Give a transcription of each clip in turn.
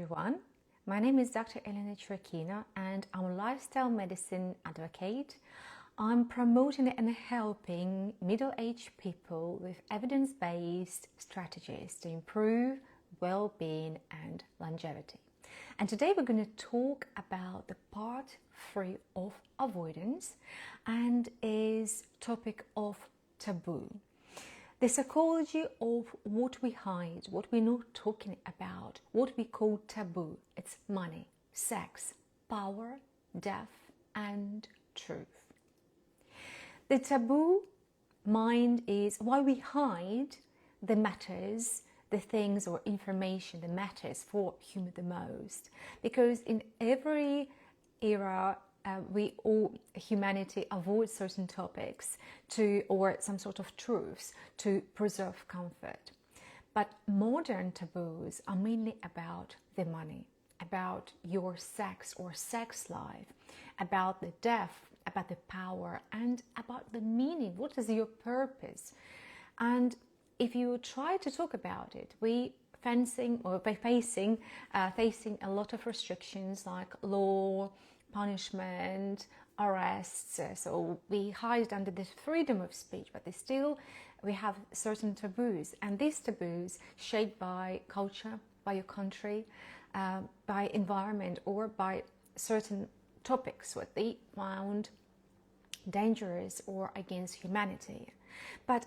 everyone. My name is Dr. Elena Chirkina and I'm a lifestyle medicine advocate. I'm promoting and helping middle-aged people with evidence-based strategies to improve well-being and longevity. And today we're going to talk about the part 3 of avoidance and is topic of taboo. The psychology of what we hide, what we're not talking about, what we call taboo. It's money, sex, power, death, and truth. The taboo mind is why we hide the matters, the things or information that matters for human the most. Because in every era, humanity avoids certain topics or some sort of truths to preserve comfort. But modern taboos are mainly about the money, about your sex or sex life, about the death, about the power, and about the meaning. What is your purpose? And if you try to talk about it, we facing a lot of restrictions like law, punishment, arrests. So we hide under the freedom of speech, but we have certain taboos, and these taboos shaped by culture, by your country, by environment, or by certain topics what they found dangerous or against humanity. But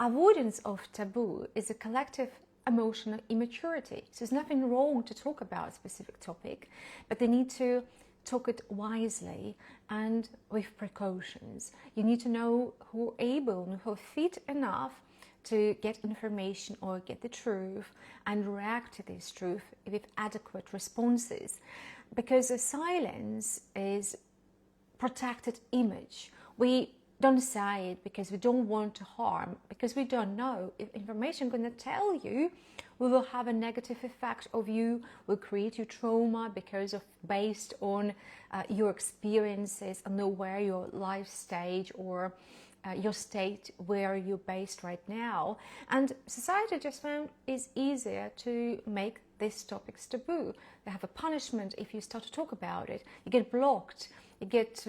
avoidance of taboo is a collective emotional immaturity. So there's nothing wrong to talk about a specific topic, but they need to talk it wisely and with precautions. You need to know who are able and who are fit enough to get information or get the truth and react to this truth with adequate responses. Because the silence is protected image. We don't say it because we don't want to harm, because we don't know if information going to tell you will have a negative effect of you, will create you trauma based on your experiences and know where your life stage or your state where you're based right now. And society just found it's easier to make these topics taboo. They have a punishment if you start to talk about it. You get blocked. You get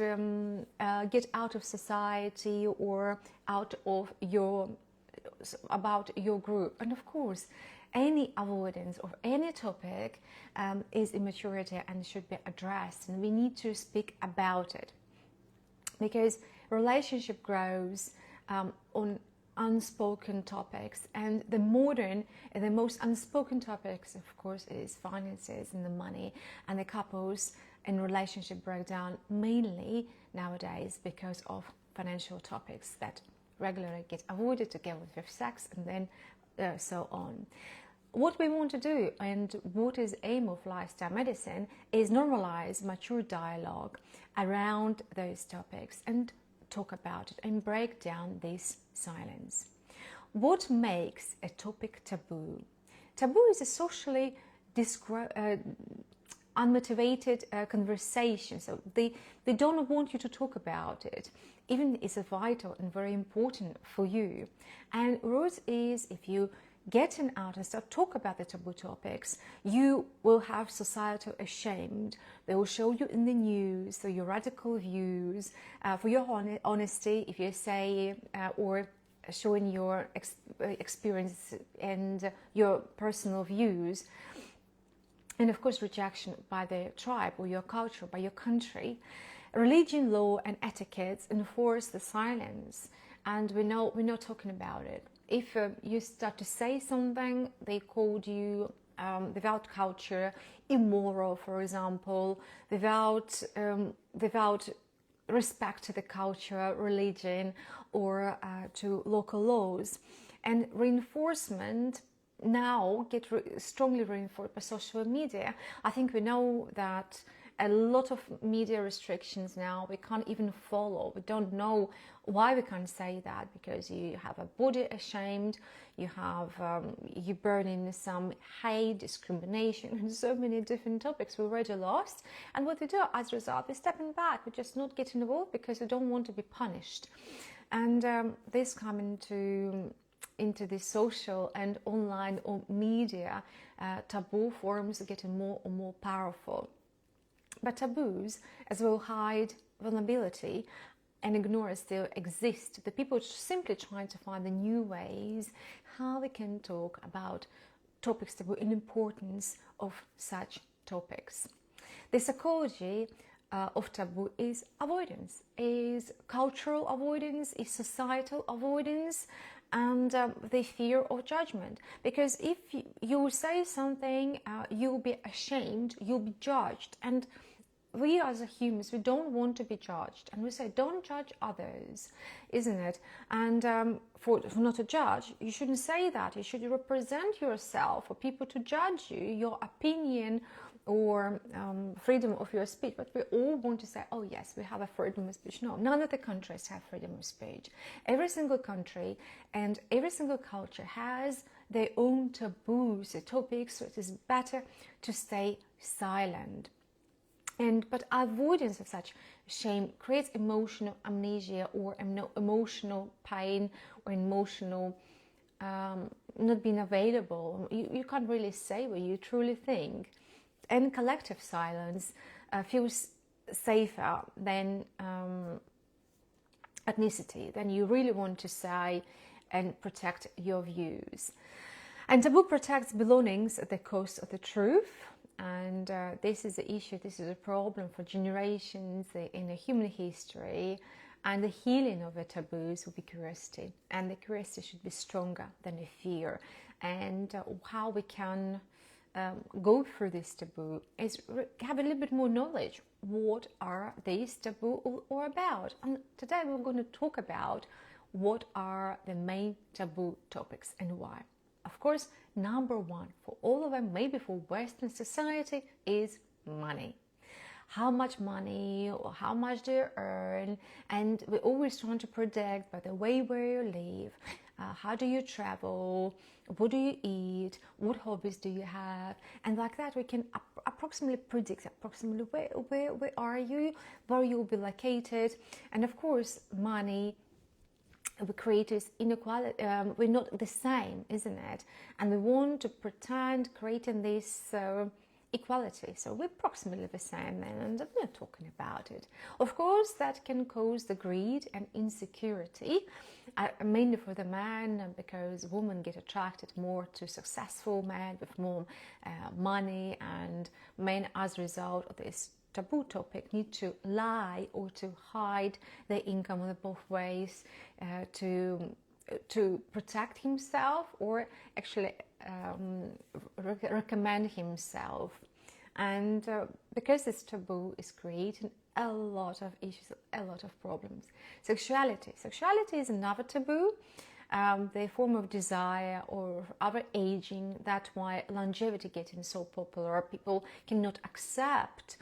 out of society or out of about your group. And of course, any avoidance of any topic is immaturity and should be addressed. And we need to speak about it, because relationship grows on unspoken topics, and the most unspoken topics, of course, is finances and the money, and the couples in relationship breakdown mainly nowadays because of financial topics that regularly get avoided together with sex and then so on. What we want to do, and what is aim of lifestyle medicine, is normalize mature dialogue around those topics and talk about it and break down this silence. What makes a topic taboo? Taboo is a socially unmotivated conversation. So they don't want you to talk about it, even it's vital and very important for you. And rules is, if you getting out and start talk about the taboo topics, you will have society ashamed. They will show you in the news, so your radical views, for your honesty, if you say, or showing your experience and your personal views. And of course, rejection by the tribe or your culture, by your country. Religion, law, and etiquette enforce the silence, and we're not talking about it. If you start to say something, they called you without culture, immoral, for example, without respect to the culture, religion, or to local laws. And reinforcement now get strongly reinforced by social media. I think we know that a lot of media restrictions now we can't even follow. We don't know why we can't say that, because you have a body ashamed, you have you burn in some hate, discrimination, and so many different topics. We're already lost, and what we do as a result, we're stepping back. We're just not getting involved because we don't want to be punished. And this come into into the social and online or media, taboo forms are getting more and more powerful. But taboos as well hide vulnerability and ignore still exist. The people are simply trying to find the new ways how they can talk about topics taboo and importance of such topics. The psychology of taboo is avoidance, is cultural avoidance, is societal avoidance, and the fear of judgment. Because if you say something, you'll be ashamed, you'll be judged, and we as humans, we don't want to be judged, and we say don't judge others, isn't it? And for not to judge, you shouldn't say that. You should represent yourself for people to judge you, your opinion or freedom of your speech. But we all want to say, oh yes, we have a freedom of speech. No, none of the countries have freedom of speech. Every single country and every single culture has their own taboos, topics, so it is better to stay silent. But avoidance of such shame creates emotional amnesia or emotional pain or emotional not being available. You can't really say what you truly think. And collective silence feels safer than ethnicity, than you really want to say and protect your views. And taboo protects belongings at the cost of the truth. And this is the issue, this is a problem for generations in the human history. And the healing of the taboos will be curiosity. And the curiosity should be stronger than the fear. And how we can go through this taboo is have a little bit more knowledge. What are these taboo all about? And today we're going to talk about what are the main taboo topics and why. Of course, number one for all of them, maybe for Western society, is money. How much money or how much do you earn? And we're always trying to predict by the way where you live, how do you travel, what do you eat, what hobbies do you have, and like that we can approximately predict approximately where are you, where you'll be located. And of course, money, we create this inequality, we're not the same, isn't it? And we want to pretend creating this equality, so we're approximately the same, and we're not talking about it. Of course, that can cause the greed and insecurity, mainly for the man, because women get attracted more to successful men with more money, and men, as a result of this taboo topic, need to lie or to hide their income in both ways to protect himself or actually recommend himself. And because this taboo is creating a lot of issues, a lot of problems. Sexuality is another taboo, the form of desire or other aging. That's why longevity getting so popular. People cannot accept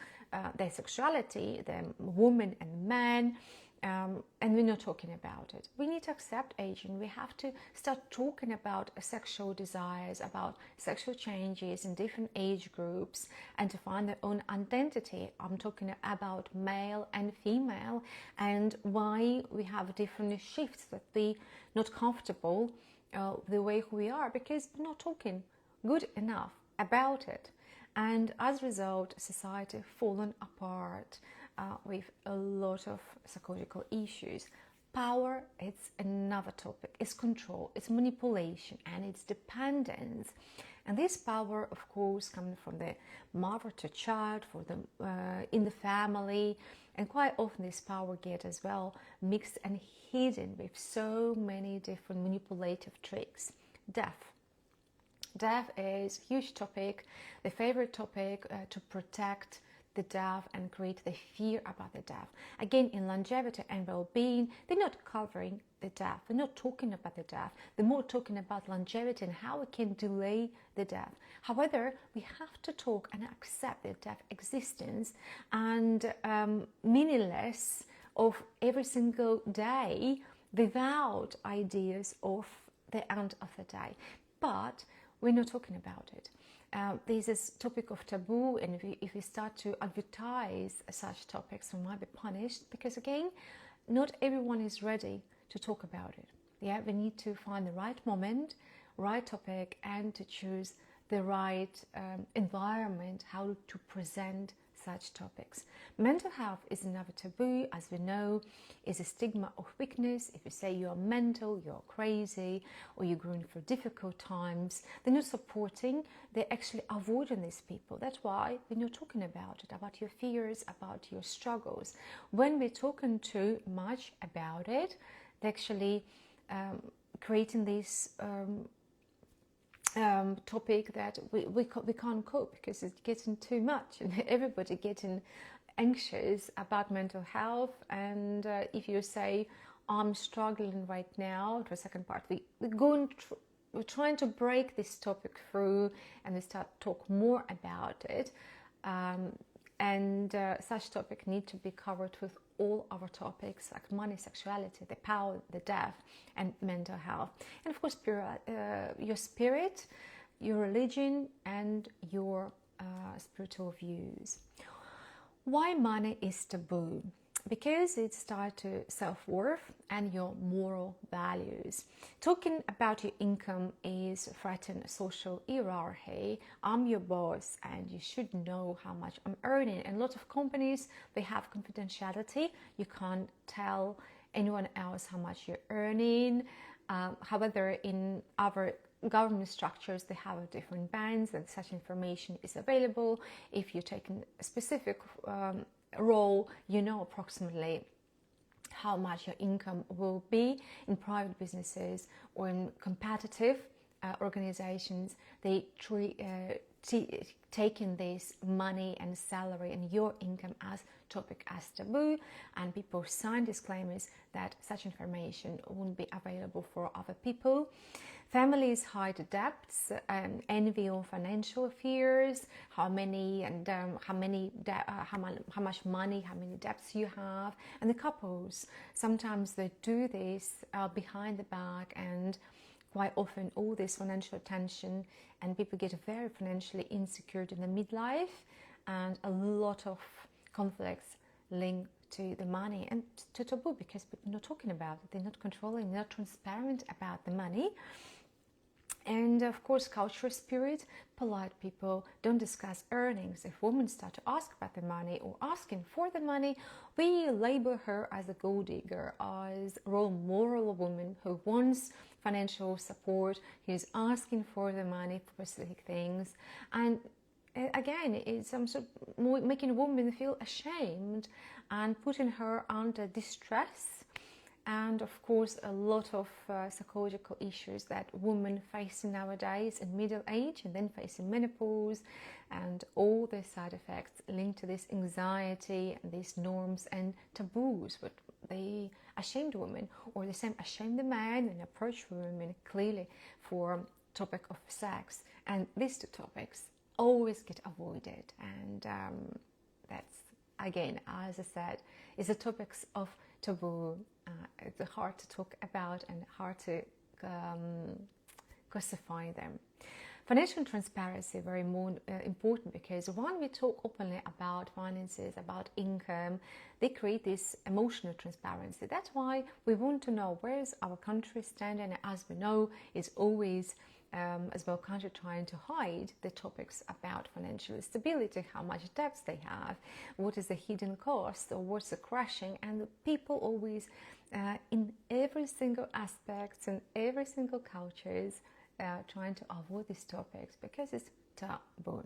their sexuality, the woman and man, and we're not talking about it. We need to accept aging. We have to start talking about sexual desires, about sexual changes in different age groups, and to find their own identity. I'm talking about male and female, and why we have different shifts, that we're not comfortable the way we are, because we're not talking good enough about it. And as a result, society fallen apart with a lot of psychological issues. Power, it's another topic. It's control, it's manipulation, and it's dependence. And this power, of course, coming from the mother to child, for the in the family, and quite often this power gets as well mixed and hidden with so many different manipulative tricks. Death is a huge topic, the favorite topic to protect the deaf and create the fear about the deaf. Again, in longevity and well-being, they're not covering the deaf. They're not talking about the deaf. They're more talking about longevity and how we can delay the death. However, we have to talk and accept the deaf existence and meaningless of every single day without ideas of the end of the day. But we're not talking about it. There's this topic of taboo, and if we start to advertise such topics, we might be punished, because again, not everyone is ready to talk about it. Yeah, we need to find the right moment, right topic, and to choose the right environment how to present such topics. Mental health is another taboo, as we know, is a stigma of weakness. If you say you're mental, you're crazy, or you're going through difficult times, they're not supporting, they're actually avoiding these people. That's why when you're talking about it, about your fears, about your struggles, when we're talking too much about it, they're actually creating this topic that we can't cope because it's getting too much and everybody getting anxious about mental health. And if you say, I'm struggling right now, to the second part, we're trying to break this topic through and we start to talk more about it. Such topic need to be covered with all other topics like money, sexuality, the power, the death, and mental health. And of course, your spirit, your religion, and your spiritual views. Why money is taboo? Because it's tied to self-worth and your moral values. Talking about your income is threatening social hierarchy. I'm your boss and you should know how much I'm earning. And a lot of companies, they have confidentiality. You can't tell anyone else how much you're earning. However, in other government structures, they have different bands and such information is available. If you're taking a specific role, you know approximately how much your income will be. In private businesses or in competitive organizations, they taking this money and salary and your income as topic as taboo, and people sign disclaimers that such information won't be available for other people. Families hide debts, envy on financial fears, how much money, how many debts you have. And the couples, sometimes they do this behind the back, and quite often all this financial tension, and people get very financially insecure in the midlife, and a lot of conflicts linked to the money and to taboo because people are not talking about it, they're not controlling, they're not transparent about the money. And of course, cultural spirit, polite people don't discuss earnings. If women start to ask about the money or asking for the money, we label her as a gold digger, as a role moral woman who wants financial support, who's asking for the money for specific things. And again, it's some sort of making a woman feel ashamed and putting her under distress. And of course, a lot of psychological issues that women face nowadays in middle age and then facing menopause, and all the side effects linked to this anxiety and these norms and taboos. But they ashamed women, or the same ashamed the man and approach women clearly for topic of sex. And these two topics always get avoided. And that's, again, as I said, is the topics of taboo. It's hard to talk about and hard to classify them. Financial transparency is very important, because when we talk openly about finances, about income, they create this emotional transparency. That's why we want to know where is our country standing. And as we know, it's always as well country trying to hide the topics about financial stability, how much debts they have, what is the hidden cost, or what's the crashing. And the people always in every single aspect and every single cultures trying to avoid these topics because it's taboo.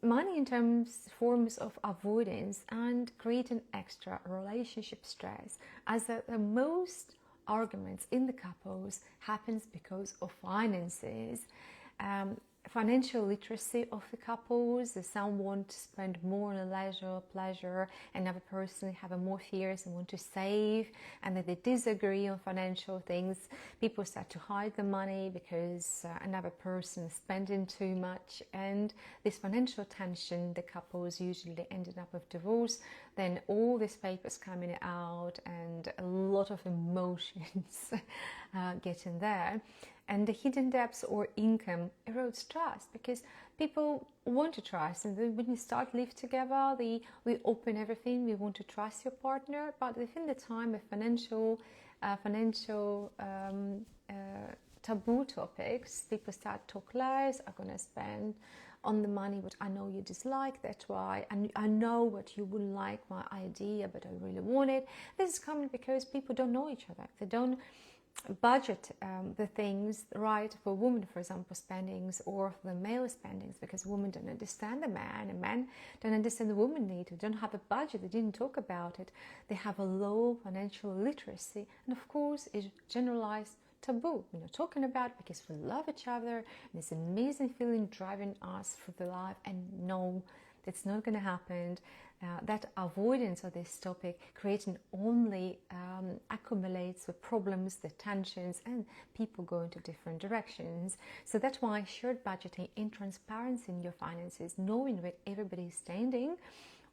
Money in forms of avoidance and creating extra relationship stress, as the most arguments in the couples happens because of finances. Financial literacy of the couples, some want to spend more on leisure, pleasure, another person have more fears and want to save, and then they disagree on financial things. People start to hide the money because another person is spending too much, and this financial tension, the couples usually ended up with divorce. Then all these papers coming out and a lot of emotions getting there. And the hidden debts or income erodes trust, because people want to trust, and when you start live together, we open everything. We want to trust your partner, but within the time of financial taboo topics, people start to talk lies. I'm gonna spend on the money what I know you dislike, that's why, and I know what you wouldn't like my idea, but I really want it. This is coming because people don't know each other. They don't budget the things right for women, for example, spendings, or for the male spendings, because women don't understand the man, and men don't understand the woman need. They don't have a budget. They didn't talk about it. They have a low financial literacy, and of course, it's generalized taboo. We're not talking about it because we love each other, and this amazing feeling driving us through the life. And no, that's not going to happen. That avoidance of this topic creating only accumulates the problems, the tensions, and people go into different directions. So that's why shared budgeting and transparency in your finances, knowing where everybody is standing,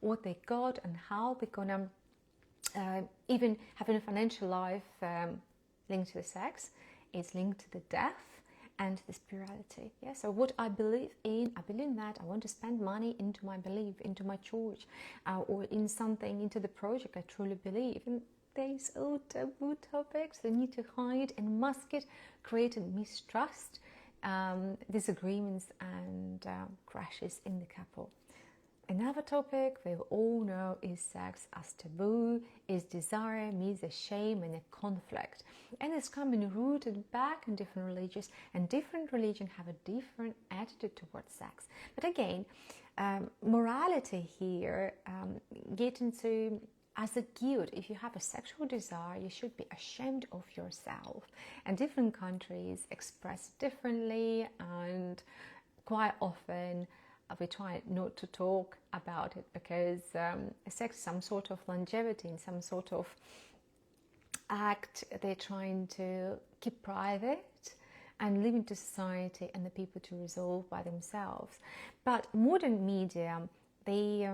what they got, and how they're gonna even having a financial life linked to the sex is linked to the death and the spirituality. Yeah, so what I believe in that I want to spend money into my belief, into my church, or in something, into the project I truly believe. And these all taboo topics, they need to hide and mask it, creating mistrust, disagreements, and crashes in the couple. Another topic we all know is sex as taboo, is desire, means a shame and a conflict. And it's coming rooted back in different religions, and different religions have a different attitude towards sex. But again, morality here, get into as a guilt. If you have a sexual desire, you should be ashamed of yourself. And different countries express differently, and quite often we try not to talk about it, because sex is some sort of longevity and some sort of act they're trying to keep private and leave into society and the people to resolve by themselves. But modern media, they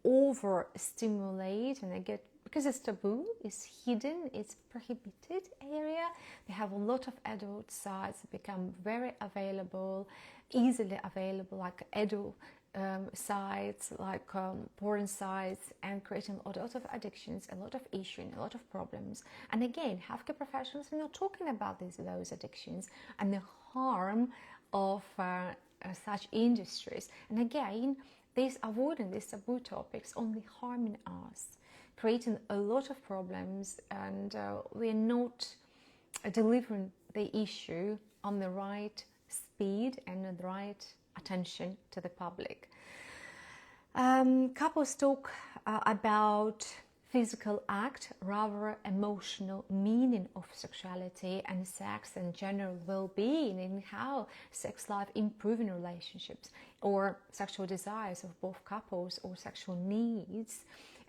overstimulate, and they get, because it's taboo, it's hidden, it's prohibited area. They have a lot of adult sites that become very available, easily available, like adult sites, like porn sites, and creating a lot of addictions, a lot of issues, a lot of problems. And again, healthcare professionals are not talking about those addictions and the harm of such industries. And again, this avoiding these taboo topics only harming us, creating a lot of problems, and we're not delivering the issue on the right speed and the right attention to the public. Couples talk about physical act, rather emotional meaning of sexuality and sex and general well-being, and how sex life improve in relationships, or sexual desires of both couples, or sexual needs.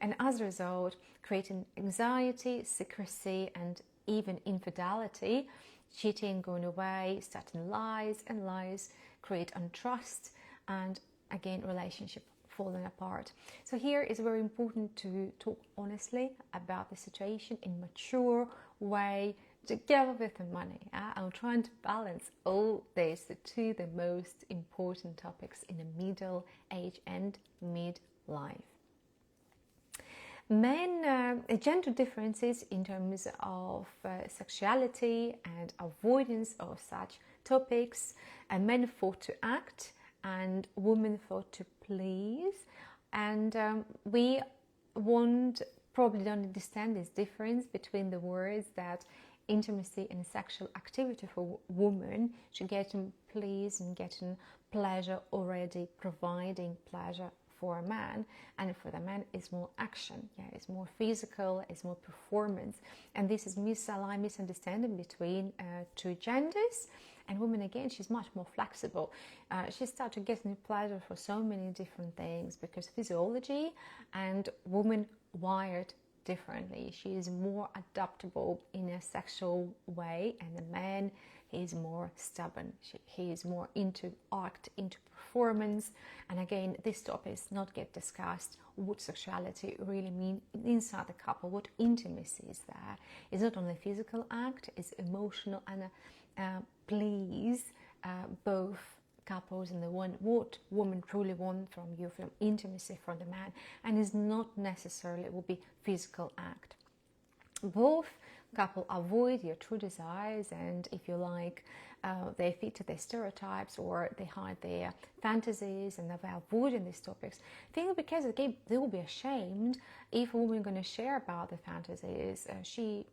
And as a result, creating anxiety, secrecy, and even infidelity, cheating, going away, starting lies, and lies create untrust, and again, relationship falling apart. So here is very important to talk honestly about the situation in mature way, together with the money. I'm trying to balance all this to the most important topics in the middle age and midlife. Men, gender differences in terms of sexuality and avoidance of such topics. Men fought to act and women fought to please. And we probably don't understand this difference between the words that intimacy and sexual activity for women to getting pleased and getting pleasure, already providing pleasure for a man, and for the man is more action, it's more physical, it's more performance. And this is misaligned, misunderstanding between two genders. And women, again, she's much more flexible. She started getting pleasure for so many different things, because physiology and women wired differently. She is more adaptable in a sexual way, and the man, he is more stubborn. He is more into act, into performance. And again, this topic is not get discussed. What sexuality really means inside the couple, what intimacy is there. It's not only physical act, it's emotional please both couples and what women truly want from you, from intimacy from the man, and is not necessarily it will be physical act. Both couple avoid your true desires, and if you like, they fit to their stereotypes or they hide their fantasies, and they're avoiding these topics. I think because they will be ashamed if a woman is going to share about the fantasies. She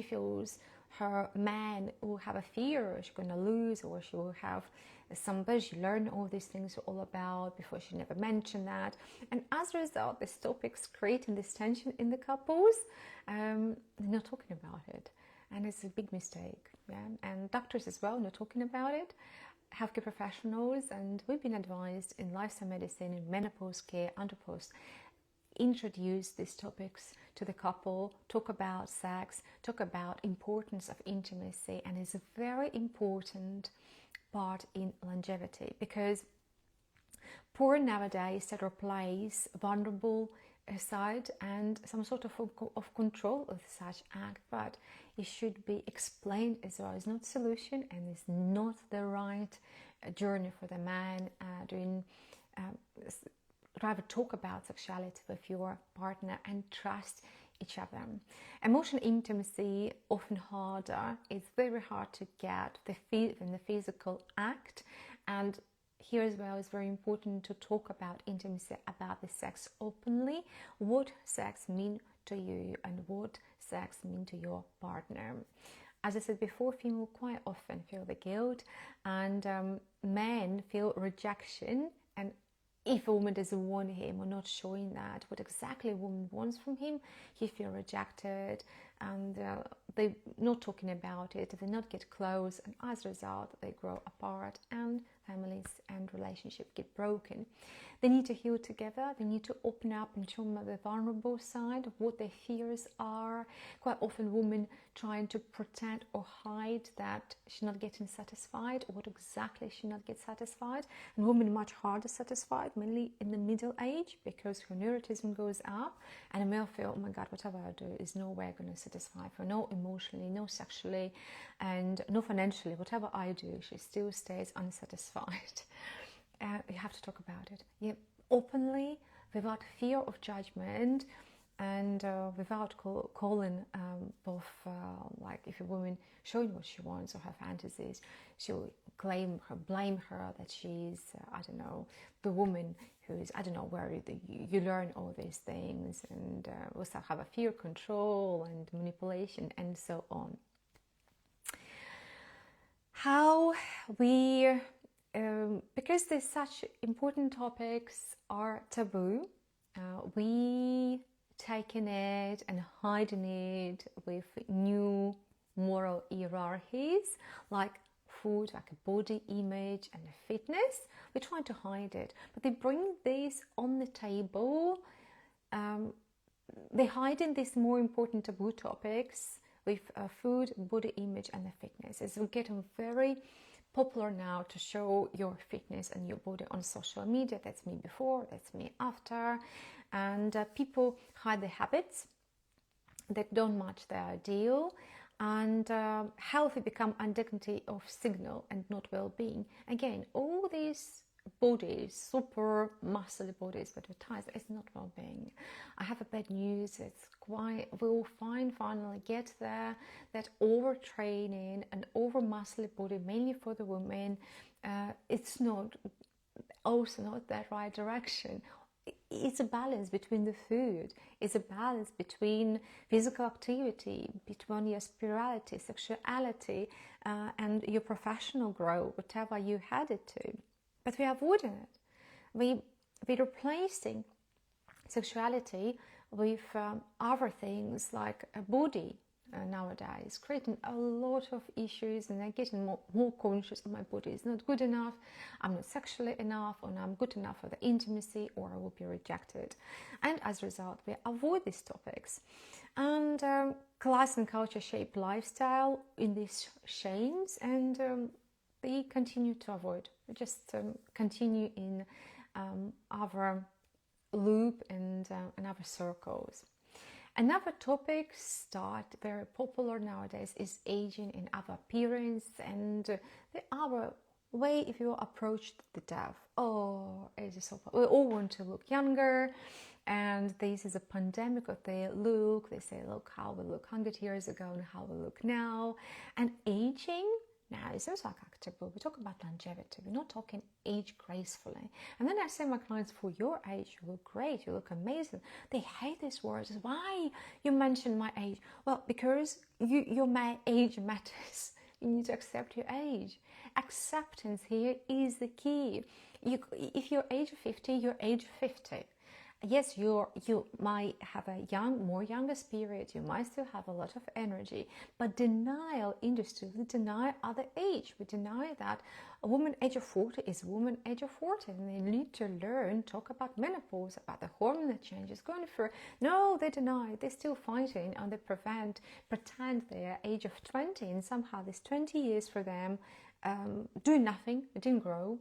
feels her man will have a fear she's going to lose, or she will have somebody she learned all these things all about before she never mentioned that. And as a result, these topics creating this tension in the couples, they're not talking about it, and it's a big mistake. Yeah, and doctors as well not talking about it, healthcare professionals, and we've been advised in lifestyle medicine, in menopause care, andropause, introduce these topics to the couple, talk about sex, talk about importance of intimacy, and it's a very important part in longevity, because porn nowadays that replace vulnerable side and some sort of control of such act, but it should be explained as well. It's not solution, and it's not the right journey for the man doing rather talk about sexuality with your partner and trust each other. Emotional intimacy often harder. It's very hard to get in the physical act, and here as well is very important to talk about intimacy, about the sex openly, what sex means to you and what sex means to your partner. As I said before, females quite often feel the guilt, and men feel rejection, and if a woman doesn't want him or not showing that what exactly a woman wants from him, he feels rejected, and they're not talking about it, they not get close, and as a result they grow apart and families and relationships get broken. They need to heal together, they need to open up and show them the vulnerable side of what their fears are. Quite often women trying to protect or hide that she's not getting satisfied, or what exactly she not get satisfied, and women much harder satisfied, mainly in the middle age, because her neuroticism goes up, and a male feel, oh my god, whatever I do is no way going to satisfy her, no emotionally, no sexually, and no financially. Whatever I do, she still stays unsatisfied. You have to talk about it, yeah, openly, without fear of judgment, and without calling both, like if a woman showing what she wants or her fantasies, she'll blame her that she's, I don't know, the woman who is, I don't know where you learn all these things, and also have a fear, control, and manipulation, and so on. How we because there's such important topics are taboo, we taking it and hiding it with new moral hierarchies like food, like a body image and fitness. We try to hide it, but they bring this on the table. They hide in these more important taboo topics with food, body image and the fitness. It's getting very popular now to show your fitness and your body on social media. That's me before, that's me after, and people hide their habits that don't match their ideal, and healthy become indignity of signal and not well-being. Again, all these bodies, super muscly bodies advertised, it's not well-being. I have a bad news. It's quite, we'll finally get there, that overtraining and over muscly body, mainly for the women, it's not that right direction. It's a balance between the food, it's a balance between physical activity, between your spirituality, sexuality, and your professional growth, whatever you had it to. But we're avoiding it. We're replacing sexuality with other things like a body nowadays, creating a lot of issues, and they're getting more conscious. My body is not good enough, I'm not sexually enough, or I'm good enough for the intimacy, or I will be rejected. And as a result, we avoid these topics. And class and culture shape lifestyle in these shames, and we continue to avoid, just continue in our loop and other circles. Another topic start very popular nowadays is aging in our appearance, and the other way if you approach the death. Oh, it is so fun. We all want to look younger, and this is a pandemic of the look. They say, look how we look 100 years ago and how we look now. And aging now, it sounds like acceptable. We talk about longevity. We're not talking age gracefully. And then I say my clients, for your age, you look great, you look amazing. They hate these words. Why you mention my age? Well, because your age matters. You need to accept your age. Acceptance here is the key. If you're age 50, you're age 50. Yes, you might have a more younger spirit, you might still have a lot of energy, but denial industry, we deny other age. We deny that a woman age of 40 is a woman age of 40, and they need to learn, talk about menopause, about the hormonal changes going through. No, they deny, they're still fighting, and they pretend they're age of 20, and somehow this 20 years for them, doing nothing, didn't grow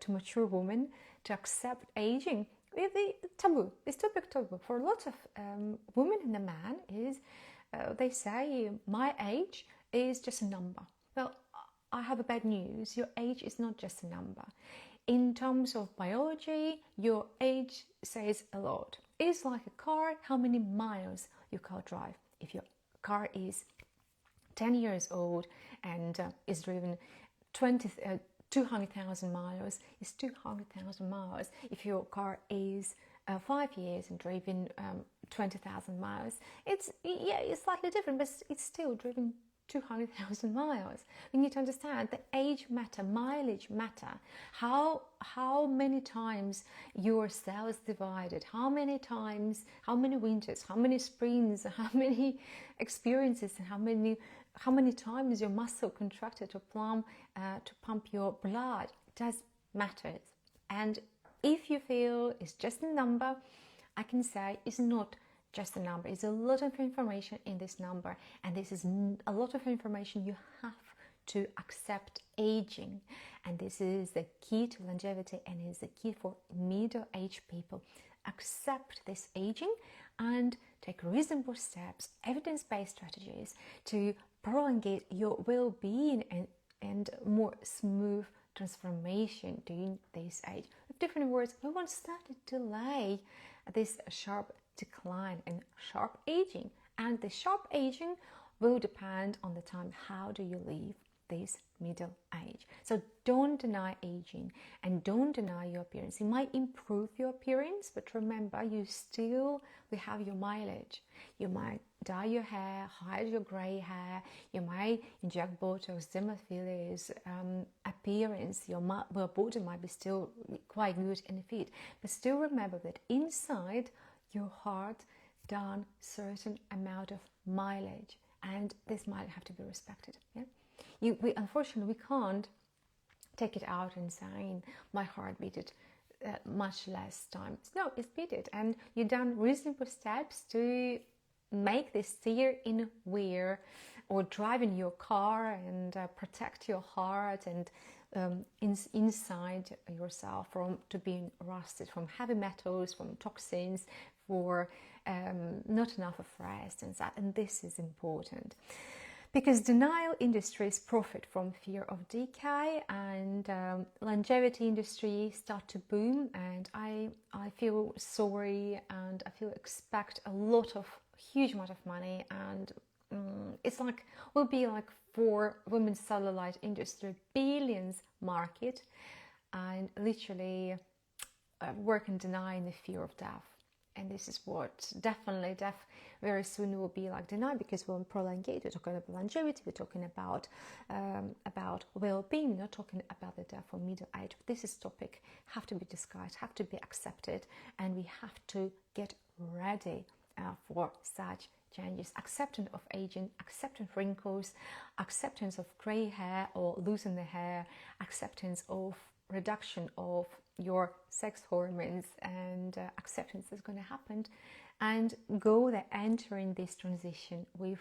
to mature woman, to accept aging. The taboo, this topic taboo for lots of women and a man is they say my age is just a number. Well, I have a bad news. Your age is not just a number. In terms of biology, your age says a lot. It's like a car, how many miles your car drive. If your car is 10 years old and is driven 200,000 miles, is 200,000 miles. If your car is 5 years and driven 20,000 miles, it's slightly different, but it's still driven 200,000 miles. We need to understand the age matter, mileage matter. How many times your cells divided, how many times, how many winters, how many springs, how many experiences, and how many times your muscle contracted to pump your blood. It does matter. And if you feel it's just a number, I can say it's not just a number. It's a lot of information in this number, and this is a lot of information you have to accept aging. And this is the key to longevity, and is the key for middle-aged people. Accept this aging and take reasonable steps, evidence-based strategies to prolongate your well-being and more smooth transformation during this age. With different words, we want to start to delay this sharp decline and sharp aging. And the sharp aging will depend on the time. How do you live this middle age? So don't deny aging and don't deny your appearance. It might improve your appearance, but remember, you still will have your mileage. You might dye your hair, hide your grey hair, you might inject Botox, dermal fillers, appearance, your body might be still quite good and fit, but still remember that inside your heart done certain amount of mileage, and this might have to be respected. Yeah, unfortunately we can't take it out and saying my heart beat it much less times. No, it's beat it, and you've done reasonable steps to make this steer in wear or drive in your car and protect your heart and inside yourself to being rusted from heavy metals, from toxins, for not enough of rest and that. And this is important because denial industries profit from fear of decay, and longevity industry start to boom. And I feel sorry, and I feel expect a lot of huge amount of money, and it's like will be like for women's cellulite industry billions market, and literally work and deny the fear of death. And this is what definitely death very soon will be like denied, because we're prolongate. We're talking about longevity, we're talking about well-being, we're not talking about the death of middle age. This is topic have to be discussed, have to be accepted, and we have to get ready for such changes. Acceptance of aging, acceptance of wrinkles, acceptance of grey hair or losing the hair, acceptance of reduction of your sex hormones, and acceptance is going to happen, and go there entering this transition with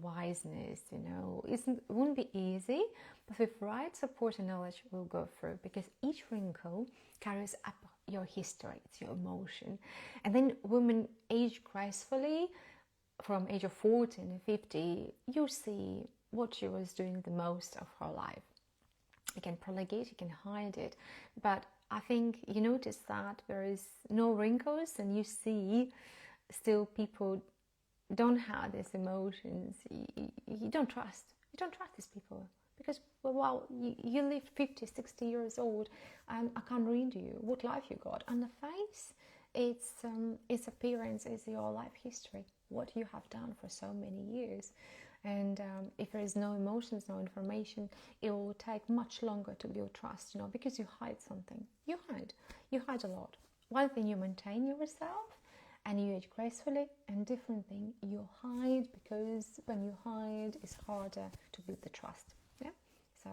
wiseness. You know, it won't be easy, but with right support and knowledge we'll go through, because each wrinkle carries up your history, it's your emotion. And then women age gracefully from age of 14 and 50, you see what she was doing the most of her life. You can prolongate, you can hide it, but I think you notice that there is no wrinkles, and you see still people don't have these emotions. You don't trust these people, because well, you live 50, 60 years old, and I can't read you what life you got. On the face, its appearance is your life history, what you have done for so many years. And if there is no emotions, no information, it will take much longer to build trust, you know, because you hide something. You hide a lot. One thing, you maintain yourself and you age gracefully, and different thing, you hide, because when you hide, it's harder to build the trust. Yeah. So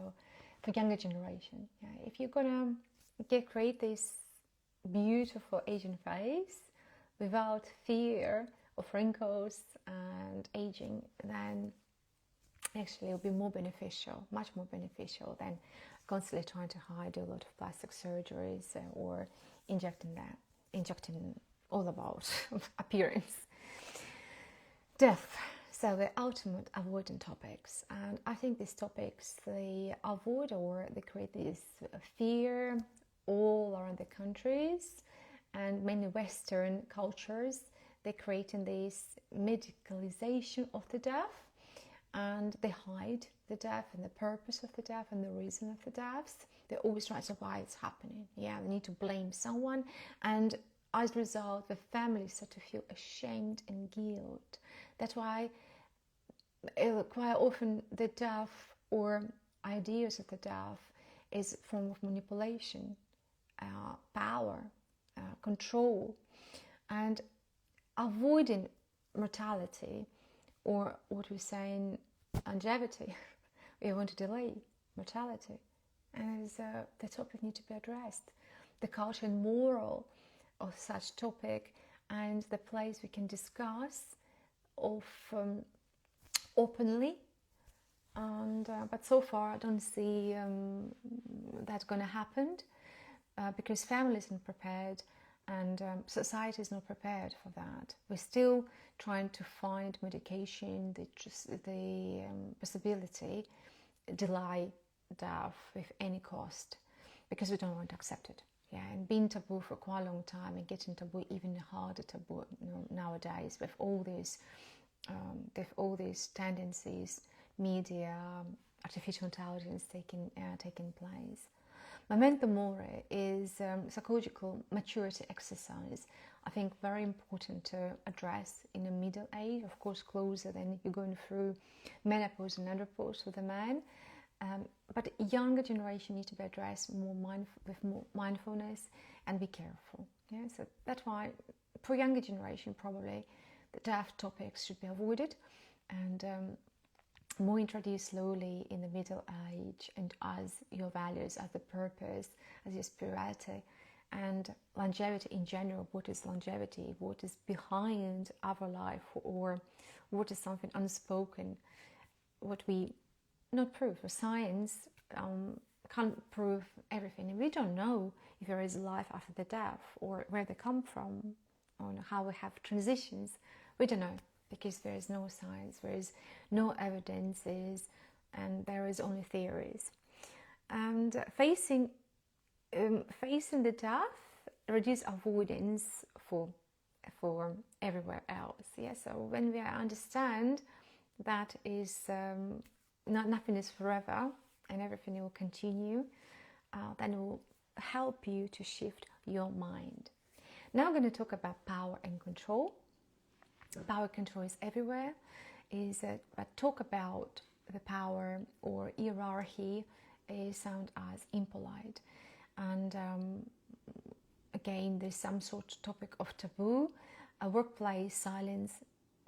for younger generation, yeah, if you're gonna create this beautiful Asian face without fear of wrinkles and aging, then actually it'll be more beneficial, much more beneficial than constantly trying to hide a lot of plastic surgeries or injecting all about appearance. Death. So the ultimate avoidant topics, and I think these topics, they avoid or they create this fear all around the countries, and many Western cultures, they're creating this medicalization of the death, and they hide the death and the purpose of the death and the reason of the deaths. They always try to know why it's happening. Yeah, they need to blame someone, and as a result, the families start to feel ashamed and guilt. That's why quite often the death or ideas of the death is a form of manipulation, power, control, and avoiding mortality, or what we say in longevity. We want to delay mortality, and the topic needs to be addressed. The culture and moral of such topic, and the place we can discuss of openly, and but so far I don't see that's going to happen, because families aren't prepared, and society is not prepared for that. We're still trying to find medication, the possibility delay death with any cost, because we don't want to accept it. Yeah, and being taboo for quite a long time, and getting taboo even harder taboo, you know, nowadays with all these tendencies, media, artificial intelligence taking place. Memento Mori is psychological maturity exercise. I think very important to address in the middle age, of course closer than you're going through menopause and andropause with a man. But younger generation need to be addressed with more mindfulness and be careful. Yeah, so that's why for younger generation probably the death topics should be avoided, and more introduced slowly in the middle age, and as your values, as the purpose, as your spirituality, and longevity in general. What is longevity? What is behind our life, or what is something unspoken? What we not prove, or science can't prove everything, and we don't know if there is life after the death, or where they come from, or how we have transitions. We don't know, because there is no science, there is no evidences, and there is only theories. And facing the death reduce avoidance for everywhere else. Yeah, so when we understand that is nothing is forever and everything will continue, then it will help you to shift your mind. Now I'm going to talk about power and control. Power control is everywhere. But talk about the power or hierarchy is sound as impolite. And again, there's some sort of topic of taboo, a workplace silence,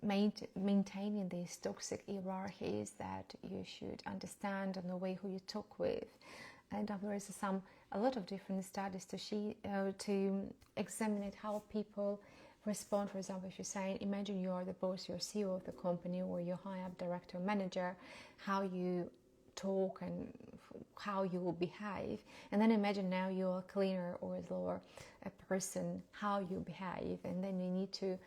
maintaining these toxic hierarchies that you should understand and the way who you talk with. And there is a lot of different studies to examine how people respond. For example, if you're saying, imagine you are the boss, you're CEO of the company, or you're high up director, manager, how you talk and how you will behave. And then imagine now you're a cleaner or a person, how you behave. And then you need to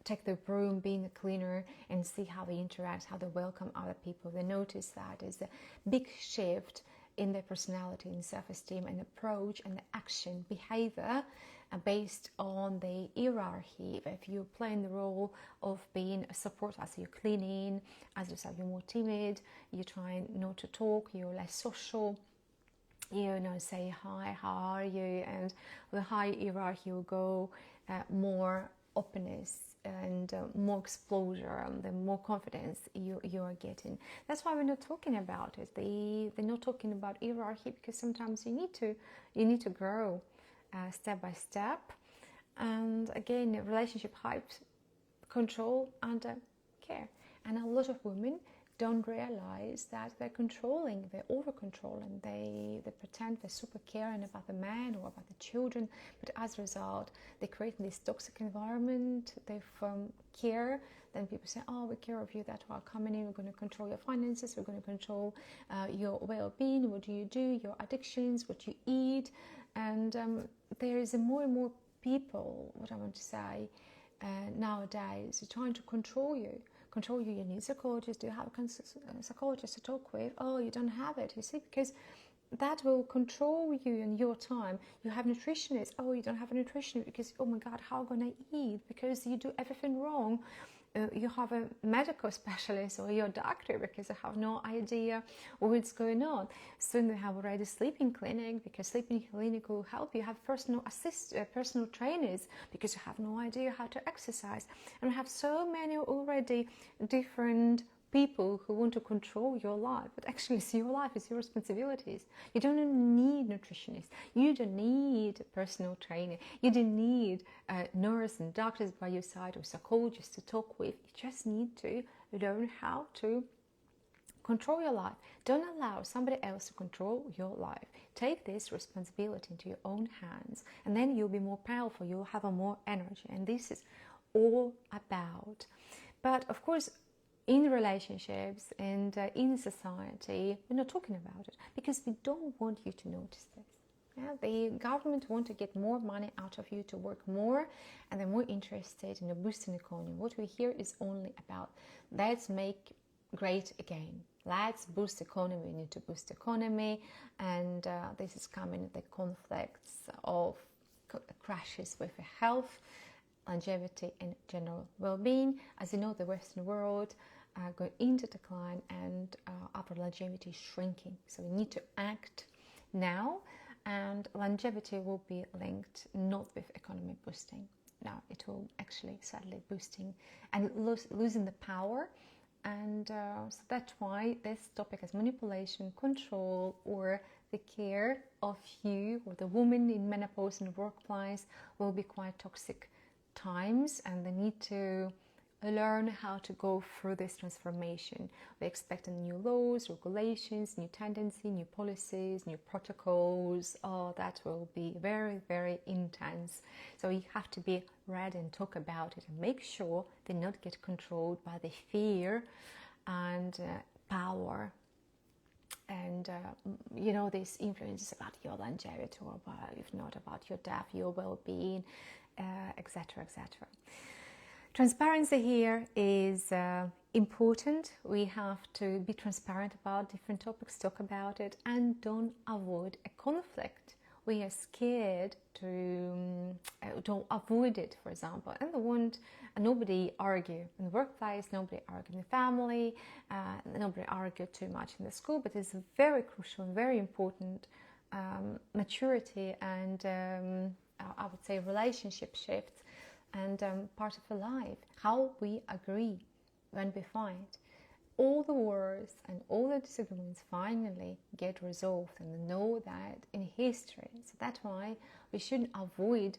take the broom, being a cleaner, and see how they interact, how they welcome other people. They notice that is a big shift in their personality and self-esteem and approach and action behavior based on the hierarchy. If you're playing the role of being a support, as you're cleaning, as you said, you're more timid, you're trying not to talk, you're less social, you know, say hi, how are you, and the high hierarchy will go more openness and more exposure, the more confidence you are getting. That's why we're not talking about it. They're not talking about hierarchy, because sometimes you need to grow step by step. And again, relationship hypes control and care. And a lot of women don't realize that they're controlling, they're over controlling, they pretend they're super caring about the man or about the children, but as a result they create this toxic environment. They care, then people say, oh, we care of you, that we're coming in, we're going to control your finances, we're going to control your well-being, what do, your addictions, what you eat. And there is more and more people, what I want to say, nowadays trying to control you. You need a psychologist. Do you have a psychologist to talk with? Oh, you don't have it, you see, because that will control you in your time. You have nutritionists. Oh, you don't have a nutritionist because, oh my God, how can I eat? Because you do everything wrong. You have a medical specialist or your doctor because you have no idea what's going on. Soon they have already sleeping clinic, because sleeping clinic will help you. Have personal trainers because you have no idea how to exercise. And we have so many already different people who want to control your life, but actually it's your life, it's your responsibilities. You don't need nutritionists, you don't need a personal trainer, you don't need a nurse and doctors by your side or psychologists to talk with. You just need to learn how to control your life. Don't allow somebody else to control your life. Take this responsibility into your own hands, and then you'll be more powerful, you'll have a more energy. And this is all about. But of course, in relationships and in society, we're not talking about it because we don't want you to notice this. Yeah? The government want to get more money out of you to work more, and they're more interested in a boosting economy. What we hear is only about, let's make great again. Let's boost economy. We need to boost economy, and this is coming at the conflicts of crashes with health, longevity, and general well-being. As you know, the Western world going into decline, and our longevity is shrinking. So we need to act now, and longevity will be linked not with economic boosting. Now it will actually sadly boosting and losing the power. And so that's why this topic is manipulation, control, or the care of you or the woman in menopause in the workplace will be quite toxic times, and they need to learn how to go through this transformation. We expect new laws, regulations, new tendencies, new policies, new protocols. Oh, that will be very, very intense. So you have to be ready and talk about it and make sure they not get controlled by the fear and power. And you know, this influences about your longevity, or about, if not about your death, your well-being, etc., etc. Transparency here is important. We have to be transparent about different topics, talk about it, and don't avoid a conflict. We are scared to avoid it, for example, and they want nobody argue in the workplace, nobody argue in the family, nobody argue too much in the school. But it's very crucial and very important maturity and I would say relationship shifts. And part of the life, how we agree when we fight. All the wars and all the disagreements finally get resolved, and know that in history. So that's why we shouldn't avoid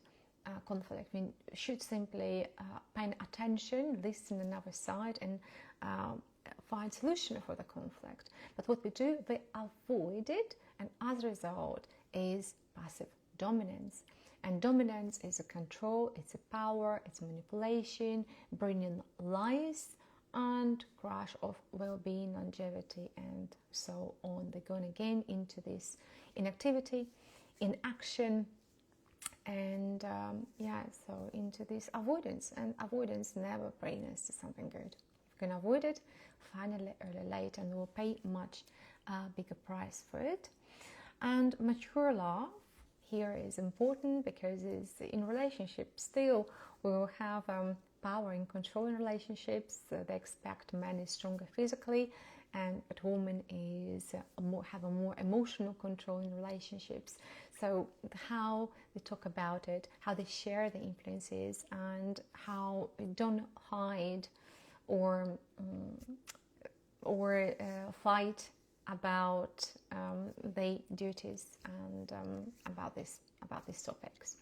conflict. We should simply pay attention, listen to another side, and find solution for the conflict. But what we do, we avoid it, and as a result is passive dominance. And dominance is a control, it's a power, it's a manipulation, bringing lies and crash of well-being, longevity, and so on. They're going again into this inactivity, inaction, and yeah, so into this avoidance, and avoidance never brings us to something good. If you can avoid it, finally, early, late, and we'll pay much bigger price for it. And mature love here is important because it's in relationships. Still, we will have power and control in relationships. They expect men is stronger physically, but women is have a more emotional control in relationships. So how they talk about it, how they share the influences, and how they don't hide or fight about their duties and about these topics.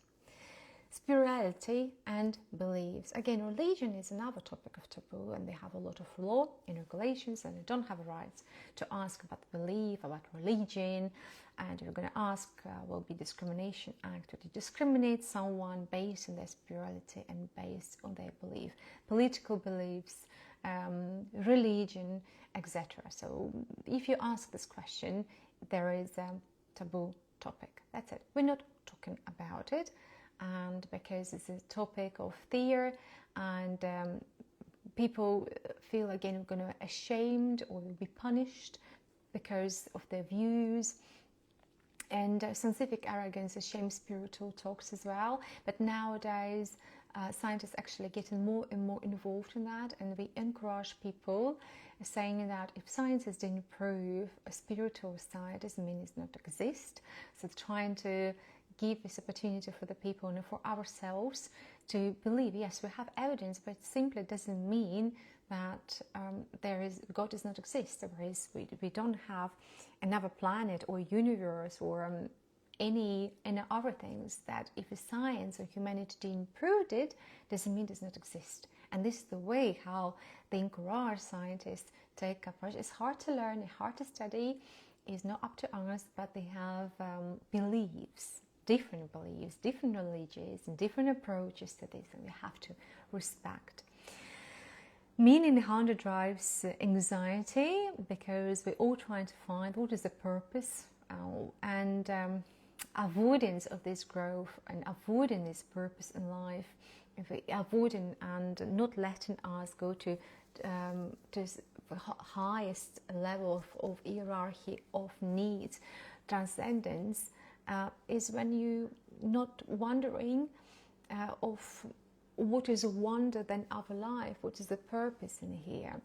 Spirituality and beliefs. Again, religion is another topic of taboo, and they have a lot of law and regulations, and they don't have rights to ask about belief, about religion. And you're going to ask, will be discrimination act to discriminate someone based on their spirituality and based on their belief, political beliefs, religion, etc. So if you ask this question, there is a taboo topic. That's it. We're not talking about it, and because it's a topic of fear, and people feel again going to be ashamed or will be punished because of their views. And scientific arrogance is shame spiritual talks as well. But nowadays, scientists actually getting more and more involved in that, and we encourage people saying that if scientists didn't prove a spiritual side, doesn't mean it's not exist. So trying to give this opportunity for the people and for ourselves to believe, yes, we have evidence, but it simply doesn't mean that God does not exist. We don't have another planet or universe or any other things that if a science or humanity didn't prove it, doesn't mean it does not exist. And this is the way how they encourage scientists to take approach. It's hard to learn, it's hard to study, it's not up to us, but they have beliefs, different religions, and different approaches to this, and we have to respect. Meaning hunger drives anxiety because we're all trying to find what is the purpose, and avoidance of this growth and avoiding this purpose in life, avoiding and not letting us go to the highest level of hierarchy of needs, transcendence, is when you not wondering of what is a wonder than our life, what is the purpose in here.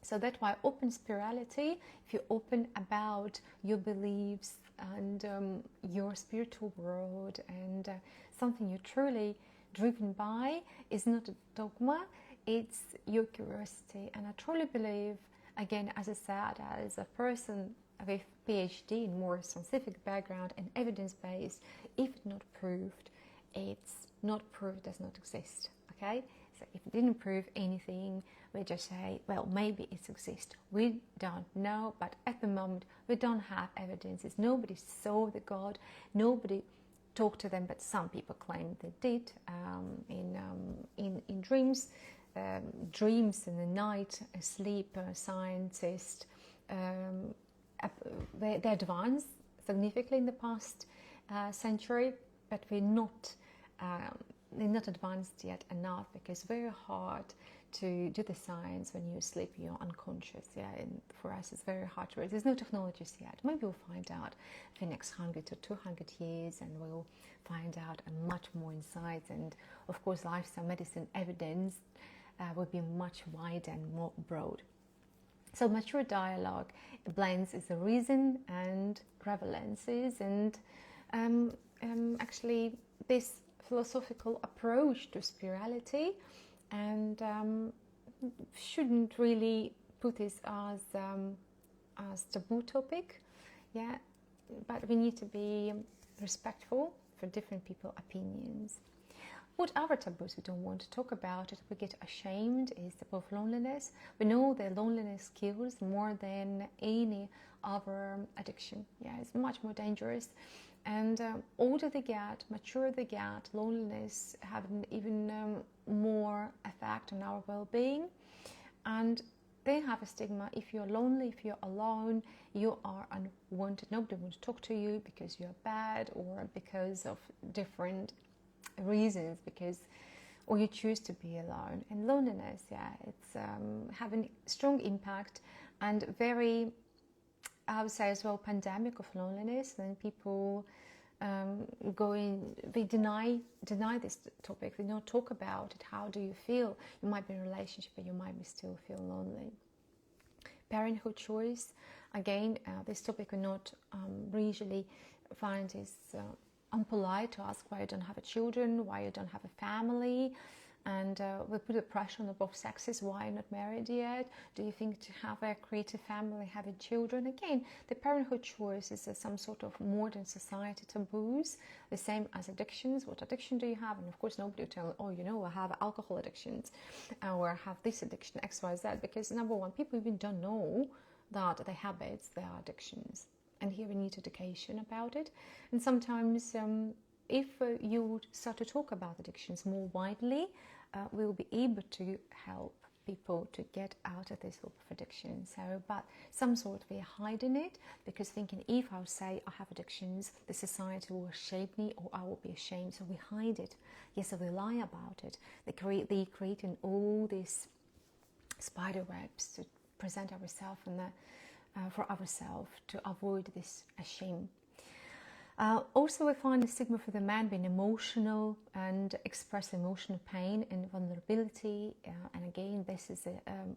So that's why open spirituality, if you're open about your beliefs and your spiritual world and something you're truly driven by, is not a dogma, it's your curiosity. And I truly believe, again, as I said, as a person with PhD in more scientific background and evidence-based, if not proved, it's not proved, does not exist. Okay, so if it didn't prove anything, we just say, well, maybe it exists. We don't know, but at the moment we don't have evidences. Nobody saw the God, nobody talked to them, but some people claim they did in dreams, dreams in the night, sleep. Scientists they advanced significantly in the past century, but they're not advanced yet enough, because it's very hard to do the science when you sleep, you're unconscious. Yeah, and for us it's very hard to. There's no technologies yet. Maybe we'll find out in the next 100 to 200 years, and we'll find out much more insights. And of course, lifestyle medicine evidence will be much wider and more broad. So mature dialogue blends is the reason and relevances, and actually this philosophical approach to spirituality, and shouldn't really put this as taboo topic, yeah. But we need to be respectful for different people's opinions. What other taboos we don't want to talk about, it we get ashamed, is taboo of loneliness. We know that loneliness kills more than any other addiction. Yeah, it's much more dangerous. And older they get, mature they get, loneliness have an even more effect on our well-being. And they have a stigma. If you're lonely, if you're alone, you are unwanted. Nobody wants to talk to you because you're bad or because of different reasons, because or you choose to be alone. And loneliness, yeah, it's having strong impact, and very, I would say as well, pandemic of loneliness. When people they deny this topic, they don't talk about it. How do you feel? You might be in a relationship, but you might be still feel lonely. Parenthood choice, again, this topic we not usually find is unpolite to ask why you don't have a children, why you don't have a family, and we put a pressure on both sexes. Why you're not married yet? Do you think to have a creative family, having children? Again, the parenthood choice is some sort of modern society taboos, the same as addictions. What addiction do you have? And of course, nobody will tell, oh, you know, I have alcohol addictions, or I have this addiction, X, Y, Z, because number one, people even don't know that their habits, they are addictions. And here we need education about it. And sometimes if you would start to talk about addictions more widely, we will be able to help people to get out of this sort of addiction. So, but some sort we are hiding it, because thinking if I say I have addictions, the society will shame me, or I will be ashamed. So we hide it. Yes, so we lie about it. They creating all these spider webs to present ourselves and for ourselves to avoid this shame. Also, we find the stigma for the man being emotional and express emotional pain and vulnerability. And again, this is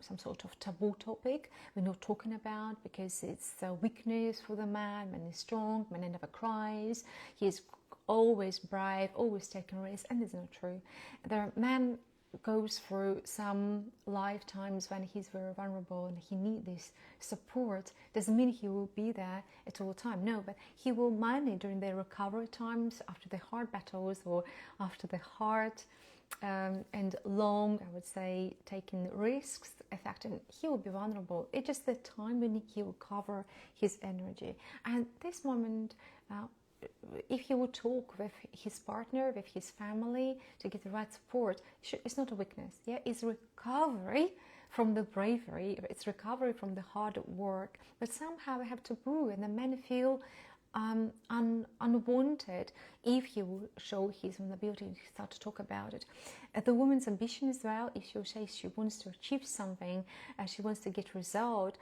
some sort of taboo topic we're not talking about, because it's a weakness for the man. Man is strong, man never cries, he is always brave, always taking risks, and it's not true. The man goes through some lifetimes when he's very vulnerable and he needs this support. Doesn't mean he will be there at all time, no, but he will manage during the recovery times, after the hard battles, or after the hard and long, I would say, taking risks effect, and he will be vulnerable. It's just the time when he will cover his energy. And this moment, if he would talk with his partner, with his family, to get the right support, it's not a weakness. Yeah, it's recovery from the bravery. It's recovery from the hard work. But somehow we have taboo, and the men feel unwanted if he will show his vulnerability and start to talk about it. The woman's ambition as well, if she will say she wants to achieve something, she wants to get result,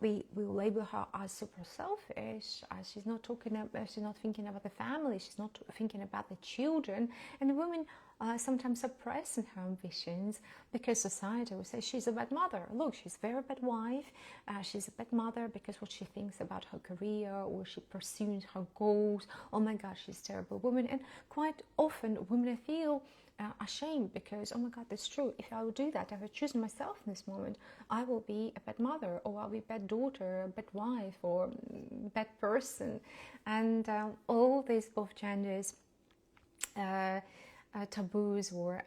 we will label her as super selfish, as she's not thinking about the family, she's not thinking about the children. And the woman sometimes suppressing her ambitions, because society will say she's a bad mother. Look, she's a very bad wife, she's a bad mother, because what she thinks about her career, or she pursues her goals. Oh my God, she's a terrible woman. And quite often women feel ashamed, because oh my God, that's true. If I would do that, if I choose myself in this moment, I will be a bad mother, or I'll be a bad daughter, a bad wife, or bad person. And all these both genders taboos or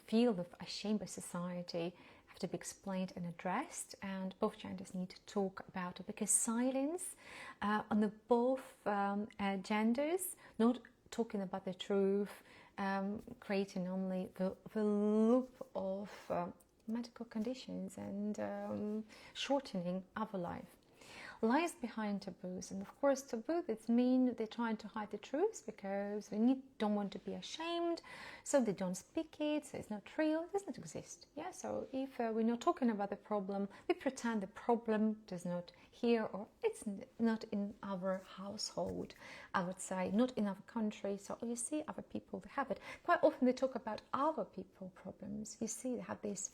feel of shame by society have to be explained and addressed, and both genders need to talk about it, because silence on the both genders, not talking about the truth, creating only the loop of medical conditions and shortening our life. Lies behind taboos, and of course taboo, that mean they're trying to hide the truth, because we don't want to be ashamed, so they don't speak it, so it's not real, it does not exist. Yeah, so if we're not talking about the problem, we pretend the problem does not here, or it's not in our household, I would say, not in our country. So you see other people, they have it. Quite often they talk about other people problems. You see they have these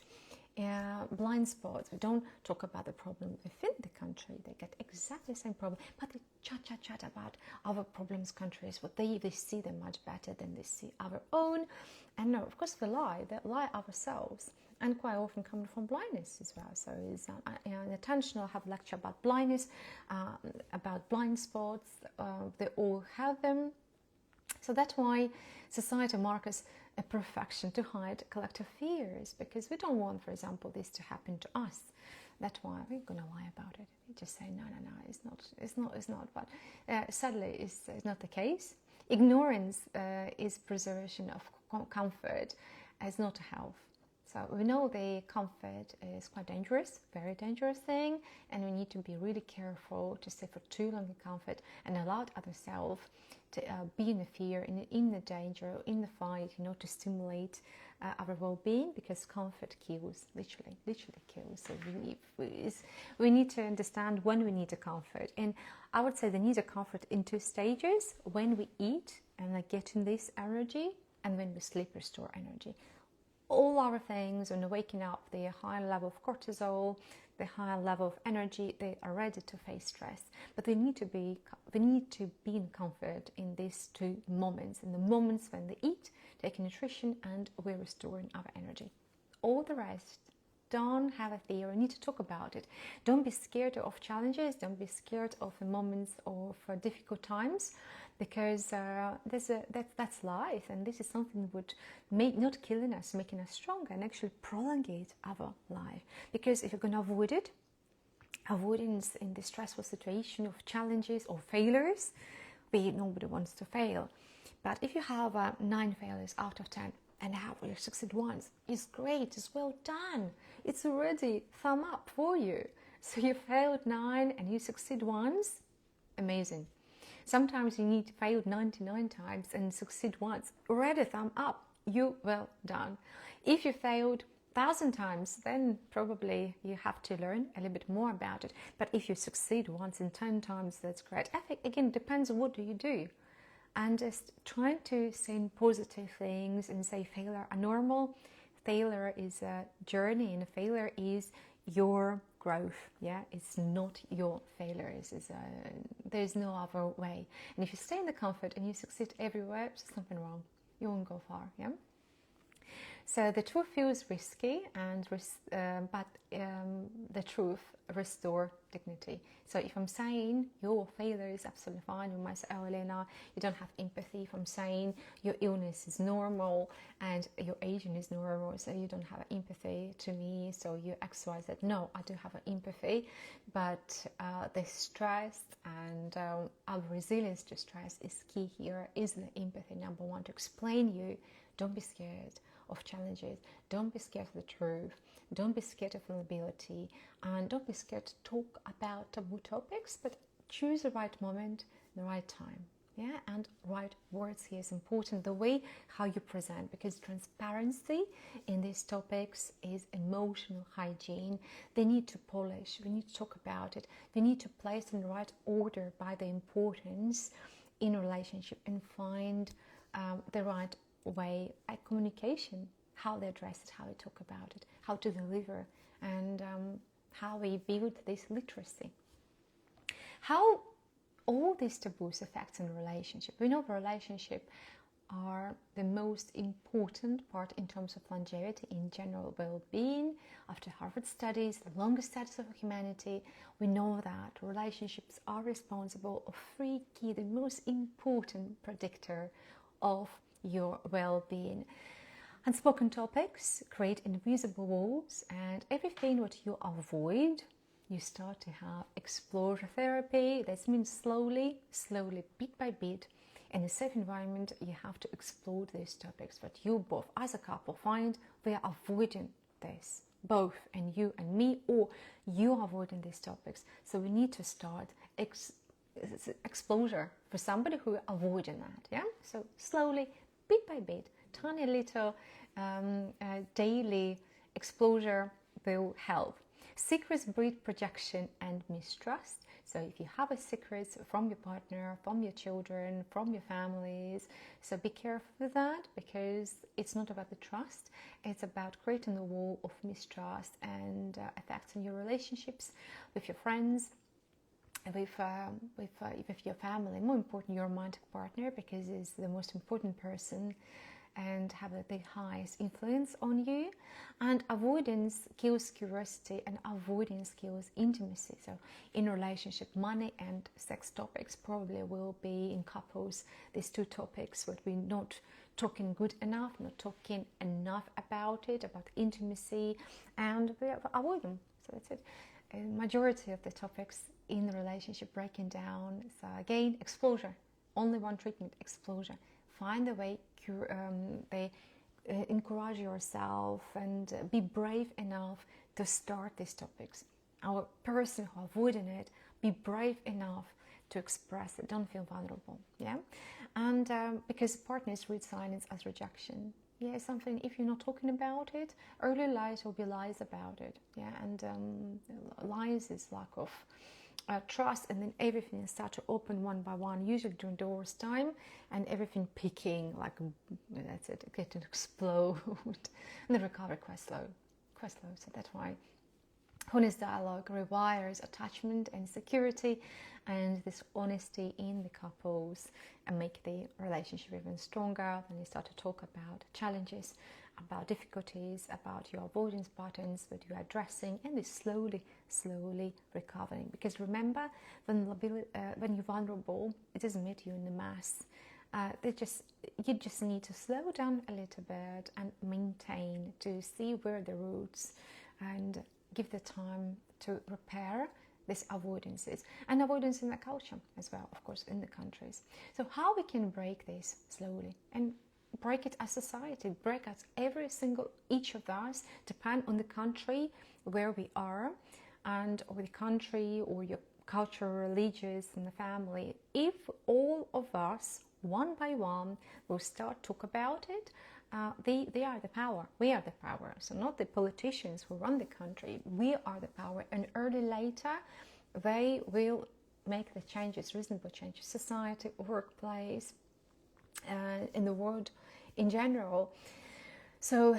blind spots. We don't talk about the problem within the country. They get exactly the same problem, but they chat about other problems, countries, what they see them much better than they see our own. And no, of course, they lie ourselves, and quite often coming from blindness as well. So it's intentional. I have a lecture about blindness, about blind spots. They all have them. So that's why society marks a perfection to hide collective fears, because we don't want, for example, this to happen to us. That's why we're going to lie about it. We just say, no, it's not. But sadly, it's not the case. Ignorance is preservation of comfort, as not health. So we know the comfort is quite dangerous, very dangerous thing, and we need to be really careful to stay for too long in comfort and allow other self to be in the fear, in the danger, in the fight, to stimulate our well-being, because comfort kills, literally kills. So we need to understand when we need a comfort. And I would say they need a comfort in 2 stages: when we eat and get in this energy, and when we sleep, restore energy. All our things, when waking up, the high level of cortisol, the high level of energy, they are ready to face stress. But we need to be in comfort in these 2 moments, in the moments when they eat, take nutrition, and we're restoring our energy. All the rest, don't have a fear. We need to talk about it. Don't be scared of challenges. Don't be scared of the moments of difficult times, because that's life, and this is something that would make, not killing us, making us stronger, and actually prolongate our life. Because if you're going to avoid it, avoidance in the stressful situation of challenges or failures, nobody wants to fail. But if you have 9 failures out of 10, and how you succeed once, it's great, it's well done, it's already thumb up for you. So you failed 9 and you succeed once, amazing. Sometimes you need to fail 99 times and succeed once, already thumb up, you well done. If you failed 1,000 times, then probably you have to learn a little bit more about it. But if you succeed once in 10 times, that's great. I think, again, it depends on what do you do. And just trying to say positive things and say failure are normal. Failure is a journey, and a failure is your growth. Yeah, it's not your failures. There's no other way. And if you stay in the comfort and you succeed everywhere, there's something wrong. You won't go far. Yeah. So the truth feels risky, but the truth restores dignity. So if I'm saying your failure is absolutely fine, you might say, oh, Elena, you don't have empathy. If I'm saying your illness is normal and your aging is normal, so you don't have empathy to me, so you XYZ. No, I do have empathy, but the stress and our resilience to stress is key here, is the empathy, number 1, to explain you. Don't be scared of challenges. Don't be scared of the truth. Don't be scared of vulnerability, and don't be scared to talk about taboo topics, but choose the right moment, the right time. Yeah, and right words here is important. The way how you present, because transparency in these topics is emotional hygiene. They need to polish. We need to talk about it. We need to place in the right order by the importance in a relationship, and find the right way at communication, how they address it, how they talk about it, how to deliver, and how we build this literacy. How all these taboos affect in a relationship. We know the relationship are the most important part in terms of longevity, in general well-being. After Harvard studies, the longest studies of humanity, we know that relationships are responsible of 3 key, the most important predictor of your well-being. Unspoken topics create invisible walls, and everything what you avoid, you start to have exposure therapy. That means slowly, bit by bit, in a safe environment, you have to explore these topics. But you both, as a couple, find we are avoiding this, both, and you and me, or you are avoiding these topics. So we need to start exposure for somebody who are avoiding that. Yeah. So slowly, bit by bit, tiny little daily exposure will help. Secrets breed projection and mistrust. So if you have a secret from your partner, from your children, from your families, so be careful with that, because it's not about the trust. It's about creating a wall of mistrust and affecting your relationships with your friends, with your family. More important, your romantic partner, because it's the most important person and have the highest influence on you. And avoidance kills curiosity, and avoidance kills intimacy. So in a relationship, money and sex topics probably will be in couples, these 2 topics, but we're not talking good enough, not talking enough about it, about intimacy, and we avoid them. So that's it. A majority of the topics in the relationship breaking down. So again, exposure. Only one treatment, exposure. Find the way encourage yourself and be brave enough to start these topics. Our person who avoiding it, be brave enough to express it. Don't feel vulnerable, yeah? And because partners read silence as rejection. Yeah, something, if you're not talking about it, early lies will be lies about it, yeah? And lies is lack of trust, and then everything start to open one by one, usually during divorce time, and everything peaking, like, that's it, getting to explode. And the recovery quite slow, so that's why honest dialogue rewires attachment and security and this honesty in the couples, and make the relationship even stronger. Then you start to talk about challenges, about difficulties, about your avoidance patterns that you're addressing, and this slowly recovering. Because remember, when you're vulnerable, it doesn't meet you in the mass. You just need to slow down a little bit and maintain to see where the roots, and give the time to repair these avoidances, and avoidance in the culture as well, of course, in the countries. So how we can break this slowly, and break it as society, break as each of us, depend on the country where we are, and or the country or your culture, religious, and the family. If all of us, one by one, will start talk about it, they are the power. We are the power. So not the politicians who run the country. We are the power. And early later, they will make the changes, reasonable changes, society, workplace, in the world in general. So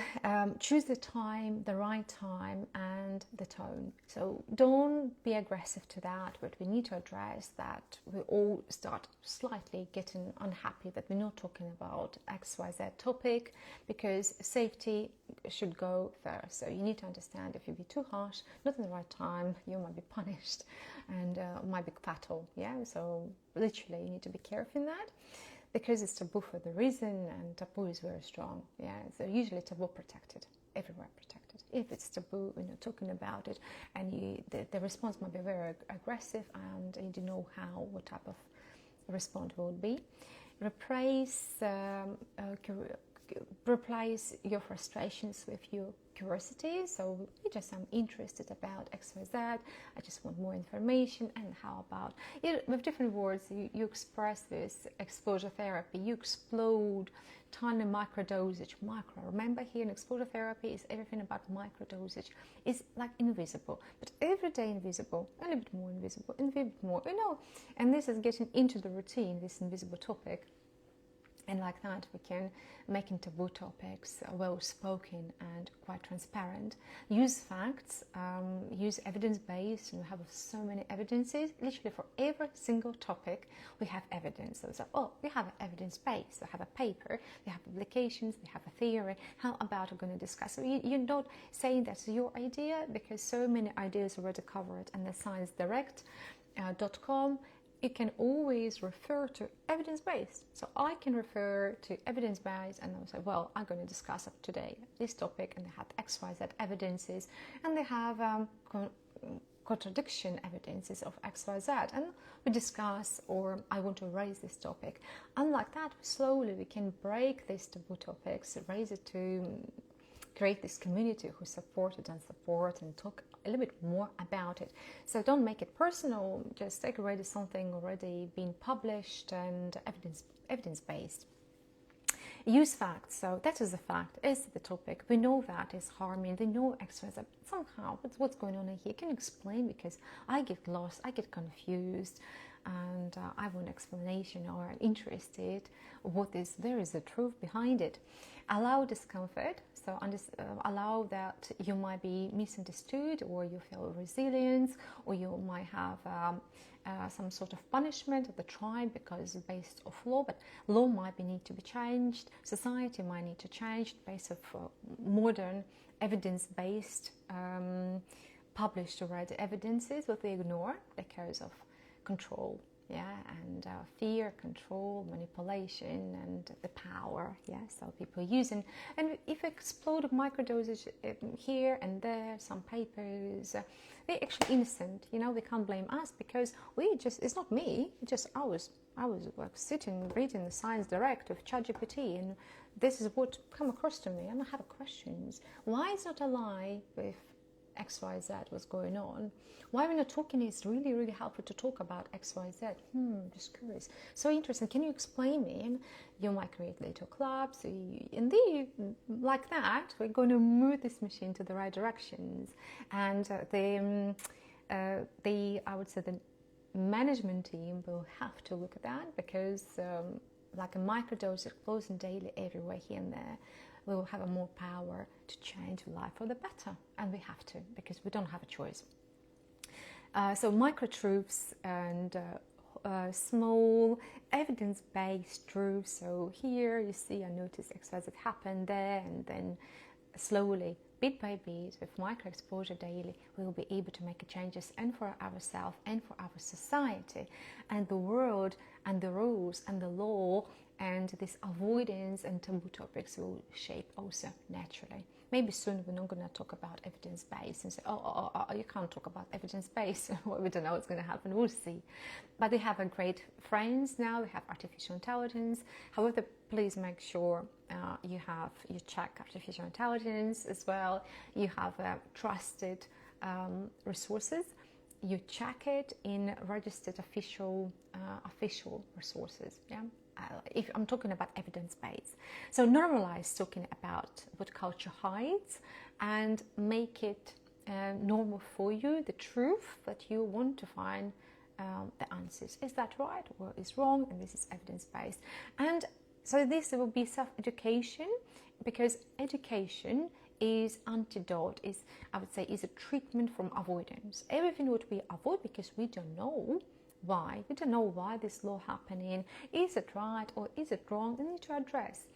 choose the time, the right time, and the tone. So don't be aggressive to that, but we need to address that we all start slightly getting unhappy that we're not talking about XYZ topic, because safety should go first. So you need to understand, if you be too harsh, not in the right time, you might be punished and might be fatal. Yeah, so literally you need to be careful in that. Because it's taboo for the reason, and taboo is very strong. Yeah, so usually taboo protected, everywhere protected. If it's taboo, talking about it, and the response might be very aggressive, and you don't know what type of response will be. Replace your frustrations with your curiosity. So I'm interested about XYZ, I just want more information. And how about with different words, you express this exposure therapy, you explode tiny microdosage. Remember here, in exposure therapy is everything about microdosage. It's like invisible, but every day invisible, a little bit more invisible, and a bit more, and this is getting into the routine, this invisible topic. And like that, we can make taboo topics well-spoken and quite transparent. Use facts, use evidence-based, and we have so many evidences. Literally for every single topic, we have evidence. So it's like, we have evidence-based. We have a paper, we have publications, we have a theory. How about we're going to discuss? So you're not saying that's your idea, because so many ideas are already covered in the sciencedirect.com. You can always refer to evidence-based. So I can refer to evidence-based, and I'll say, I'm going to discuss today this topic, and they have XYZ evidences, and they have contradiction evidences of XYZ, and we discuss, or I want to raise this topic. And like that, slowly we can break these taboo topics, raise it to create this community who support it and talk a little bit more about it. So don't make it personal, just take already something already being published and evidence-based. Use facts. So that is a fact, is the topic. We know that is harming, they know XYZ. Somehow, what's going on here? Can you explain? Because I get lost, I get confused, and I want explanation, or I'm interested there is a truth behind it. Allow discomfort, so allow that you might be misunderstood, or you feel resilience, or you might have some sort of punishment of the tribe because it's based off law, but law might need to be changed, society might need to change based of modern evidence-based published already evidences that we ignore because of control, and fear, control, manipulation, and the power, so people using. And if we explode microdosage here and there, some papers, they're actually innocent, they can't blame us, because it's not me, I was like sitting reading the Science Direct of ChatGPT, and this is what come across to me, and I have questions. Why is not a lie with XYZ what's going on? Why we're not talking is really, really helpful to talk about XYZ. Just curious. So interesting. Can you explain me? And you might create little clubs, and then like that, we're going to move this machine to the right directions. And I would say the management team will have to look at that, because like a microdose exploding daily everywhere here and there, we will have a more power to change life for the better, and we have to, because we don't have a choice. So micro truths and small evidence-based truths. So here you see, I noticed XYZ happened there, and then slowly, bit by bit, with micro exposure daily, we will be able to make changes, and for ourselves and for our society, and the world and the rules and the law and this avoidance and taboo topics will shape also naturally. Maybe soon we're not going to talk about evidence-based and say, you can't talk about evidence-based. Well, we don't know what's going to happen. We'll see. But we have a great friends now. We have artificial intelligence. However, please make sure you check artificial intelligence as well. You have trusted resources. You check it in registered official resources. Yeah. If I'm talking about evidence-based. So normalize talking about what culture hides, and make it normal for you, the truth that you want to find the answers. Is that right or is wrong? And this is evidence-based. And so this will be self-education, because education is antidote, I would say, is a treatment from avoidance. Everything what we avoid because we don't know why. We don't know why this law happening. Is it right or is it wrong? We need to address.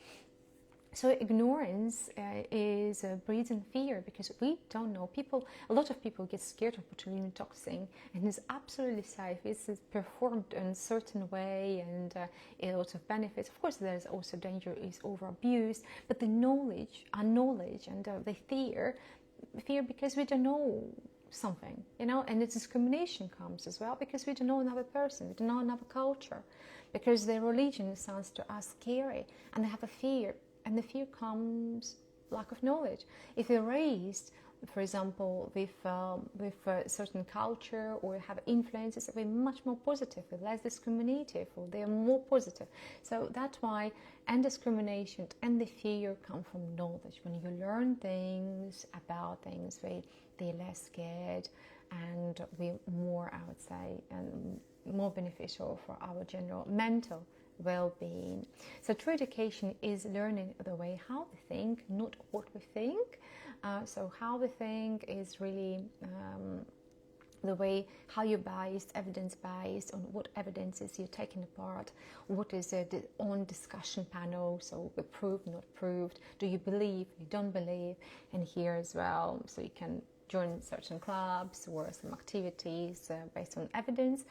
So ignorance is breeding fear, because we don't know. A lot of people get scared of botulinum toxin, and it's absolutely safe. It's performed in a certain way, and a lot of benefits. Of course, there's also danger is over abuse, but the knowledge, our knowledge, and the fear because we don't know something, and the discrimination comes as well, because we don't know another person, we don't know another culture, because their religion sounds to us scary, and they have a fear. And the fear comes lack of knowledge. If they're raised, for example, with a certain culture, or have influences, they're much more positive, less discriminative, or they're more positive. So that's why, and discrimination and the fear come from knowledge. When you learn things about things, they're less scared, and we're more, I would say, and more beneficial for our general mental well-being. So true education is learning the way how we think, not what we think. So how we think is really the way how you're based, evidence-based, on what evidences you're taking apart, what is it on discussion panel, so proved, not proved, do you believe, you don't believe, and here as well, so you can join certain clubs or some activities based on evidence.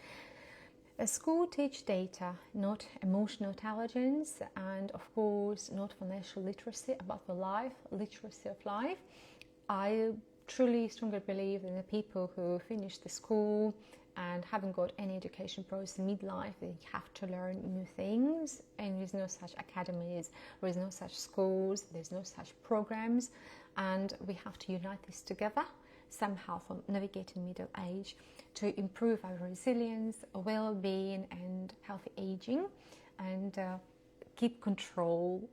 A school teach data, not emotional intelligence, and of course not financial literacy about the life, literacy of life. I truly strongly believe in the people who finish the school and haven't got any education process midlife. They have to learn new things, and there's no such academies, there's no such schools, there's no such programs, and we have to unite this together somehow for navigating middle age, to improve our resilience, well-being, and healthy aging, and keep control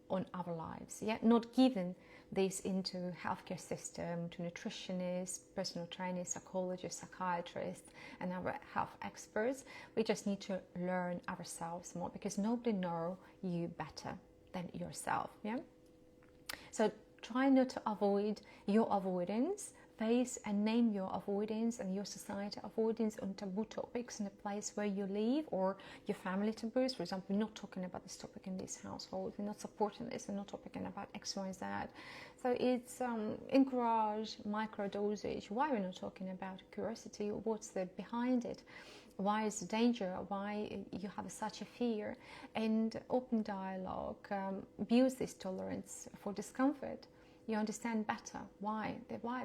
on our lives. Yeah, not giving this into healthcare system, to nutritionists, personal trainers, psychologists, psychiatrists, and our health experts. We just need to learn ourselves more, because nobody knows you better than yourself. Yeah. So try not to avoid your avoidance. Face and name your avoidance and your society avoidance on taboo topics in the place where you live, or your family taboos. For example, we're not talking about this topic in this household, we're not supporting this, we're not talking about X, Y, Z. So it's encourage micro dosage. Why we're not talking about curiosity? What's the behind it? Why is the danger? Why you have such a fear? And open dialogue, builds this tolerance for discomfort. You understand better why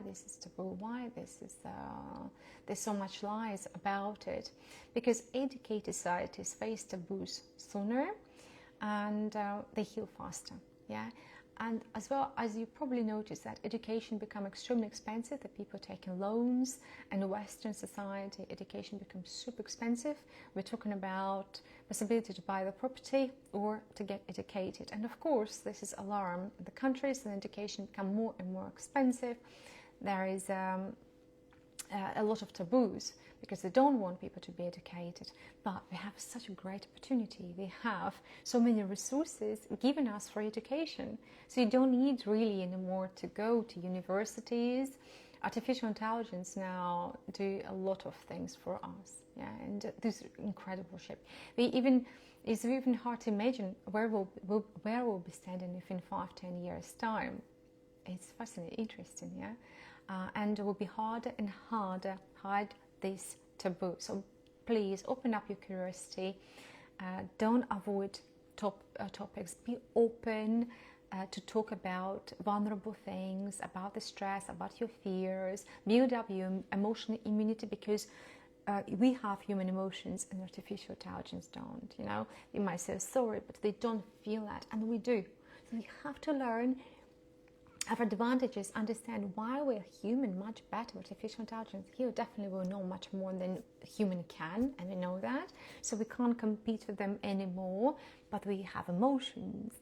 this is taboo, why this is there's so much lies about it, because educated societies face taboos sooner, and they heal faster. yeah. And as well, as you probably noticed, that education become extremely expensive, that people taking loans, and in Western society, education becomes super expensive. We're talking about possibility to buy the property or to get educated. And of course, this is alarm. The countries and education become more and more expensive. There is a lot of taboos because they don't want people to be educated. But we have such a great opportunity. We have so many resources given us for education. So you don't need really anymore to go to universities. Artificial intelligence now do a lot of things for us. Yeah, and this incredible shape. It's even hard to imagine where we'll be standing if in 5-10 years time. It's fascinating, interesting, yeah. And it will be harder and harder to hide this taboo. So please open up your curiosity. Don't avoid topics. Be open to talk about vulnerable things, about the stress, about your fears. Build up your emotional immunity, because we have human emotions and artificial intelligence don't. You know, you might say sorry, but they don't feel that, and we do. So we have to learn our advantages, understand why we're human much better. Artificial intelligence here definitely will know much more than human can, and we know that. So we can't compete with them anymore, but we have emotions,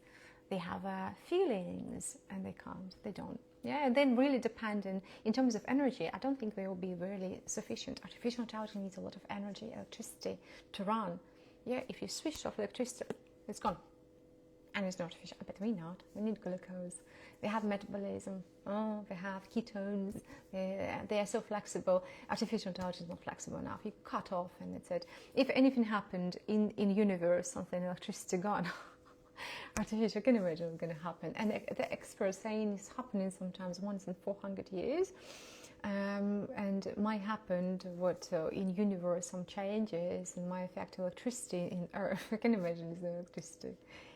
they have feelings, and they don't. Yeah, and then really dependent in terms of energy. I don't think they will be really sufficient. Artificial intelligence needs a lot of energy, electricity to run. Yeah, if you switch off electricity, it's gone. And it's not artificial, but we not. We need glucose. They have metabolism. Oh, they have ketones. They are so flexible. Artificial intelligence is not flexible enough. You cut off and that's it. If anything happened in universe, something electricity gone, artificial, can you imagine what's going to happen? And the experts saying it's happening sometimes once in 400 years. And might happen in universe some changes and might affect electricity in Earth. I can imagine the electricity.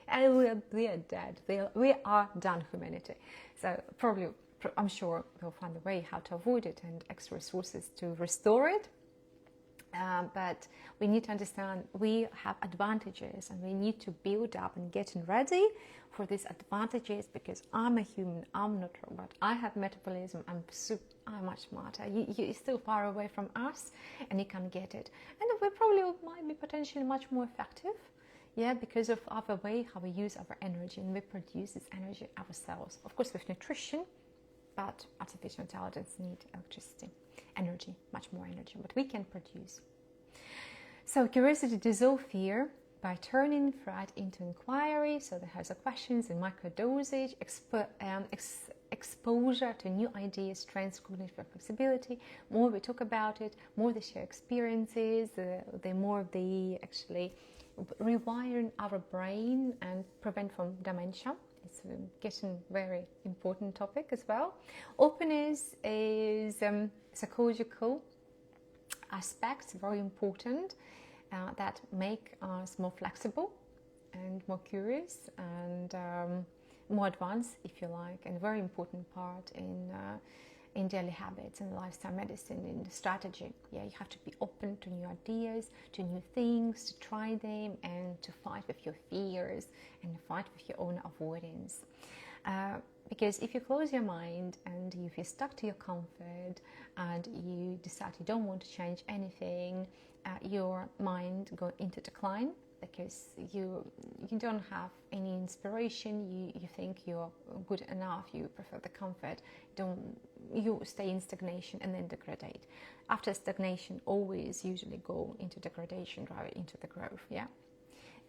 And we are dead. We are done, humanity. So probably, I'm sure we'll find a way how to avoid it and extra resources to restore it. But we need to understand we have advantages, and we need to build up and getting ready for these advantages, because I'm a human, I'm not a robot. I have metabolism, I'm much smarter. You're still far away from us, and you can get it. And we probably might be potentially much more effective. Yeah, because of our way how we use our energy, and we produce this energy ourselves. Of course, with nutrition, but artificial intelligence needs electricity, energy, much more energy, but we can produce. So curiosity dissolves fear by turning threat into inquiry. So there has a questions in microdosage, exposure to new ideas, strengths, cognitive flexibility. More we talk about it, more they share experiences, the more they actually rewiring our brain and prevent from dementia. It's getting very important topic as well. Openness is psychological aspects, very important, that make us more flexible and more curious and more advanced, if you like, and very important part in daily habits and lifestyle medicine, in the strategy. Yeah, you have to be open to new ideas, to new things, to try them, and to fight with your fears and fight with your own avoidance. Because if you close your mind and if you're stuck to your comfort and you decide you don't want to change anything, your mind goes into decline, because you don't have any inspiration. You think you're good enough, you prefer the comfort, you stay in stagnation and then degrade. After stagnation, always usually go into degradation, drive into the growth. Yeah,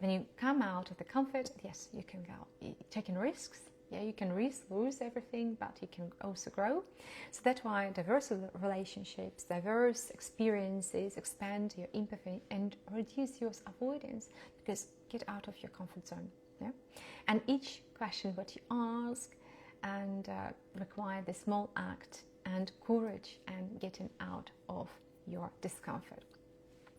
when you come out of the comfort, yes, you can go taking risks. Yeah, you can lose everything, but you can also grow. So that's why diverse relationships, diverse experiences expand your empathy and reduce your avoidance, because get out of your comfort zone. Yeah, and each question what you ask and require the small act and courage and getting out of your discomfort.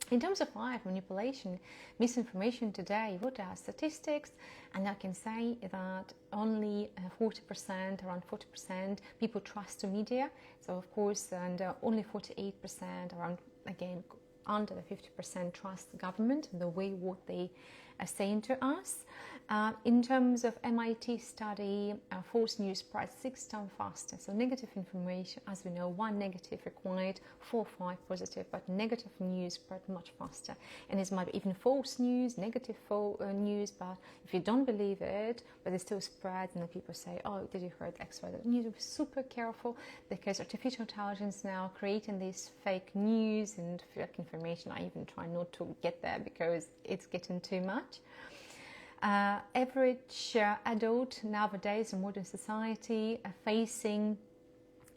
In terms of life manipulation, misinformation today, what are statistics? And I can say that only 40%, around 40% people trust the media. So of course, and only 48%, around, again, under the 50% trust the government, the way what they saying to us. In terms of MIT study, false news spreads 6 times faster. So negative information, as we know, 1 negative required, 4 or 5 positive, but negative news spread much faster. And it might be even false news, negative news, but if you don't believe it, but it still spreads, and then people say, oh, did you heard X, Y, Z? You need to be super careful, because artificial intelligence now creating this fake news and fake information. I even try not to get there because it's getting too much. Average adult nowadays in modern society are facing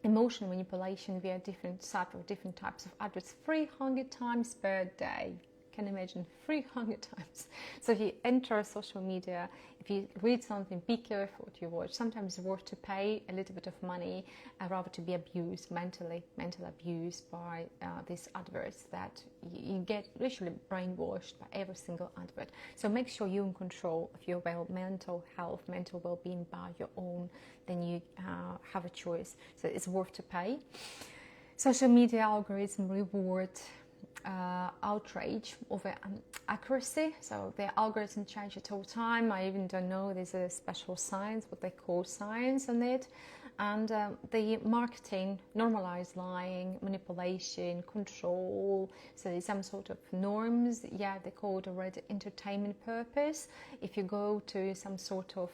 emotional manipulation via different types of adverts 300 times per day. Can you imagine 300 times? So if you enter social media, if you read something, be careful what you watch. Sometimes it's worth to pay a little bit of money rather to be abused, mentally abused by these adverts that you get literally brainwashed by every single advert. So make sure you're in control of your mental health, mental well-being by your own. Then you have a choice. So it's worth to pay. Social media algorithm reward outrage over accuracy, so the algorithm change at all time. I even don't know, there's a special science, what they call science on it, and the marketing normalize lying, manipulation, control. So there's some sort of norms, yeah, they call it already entertainment purpose. If you go to some sort of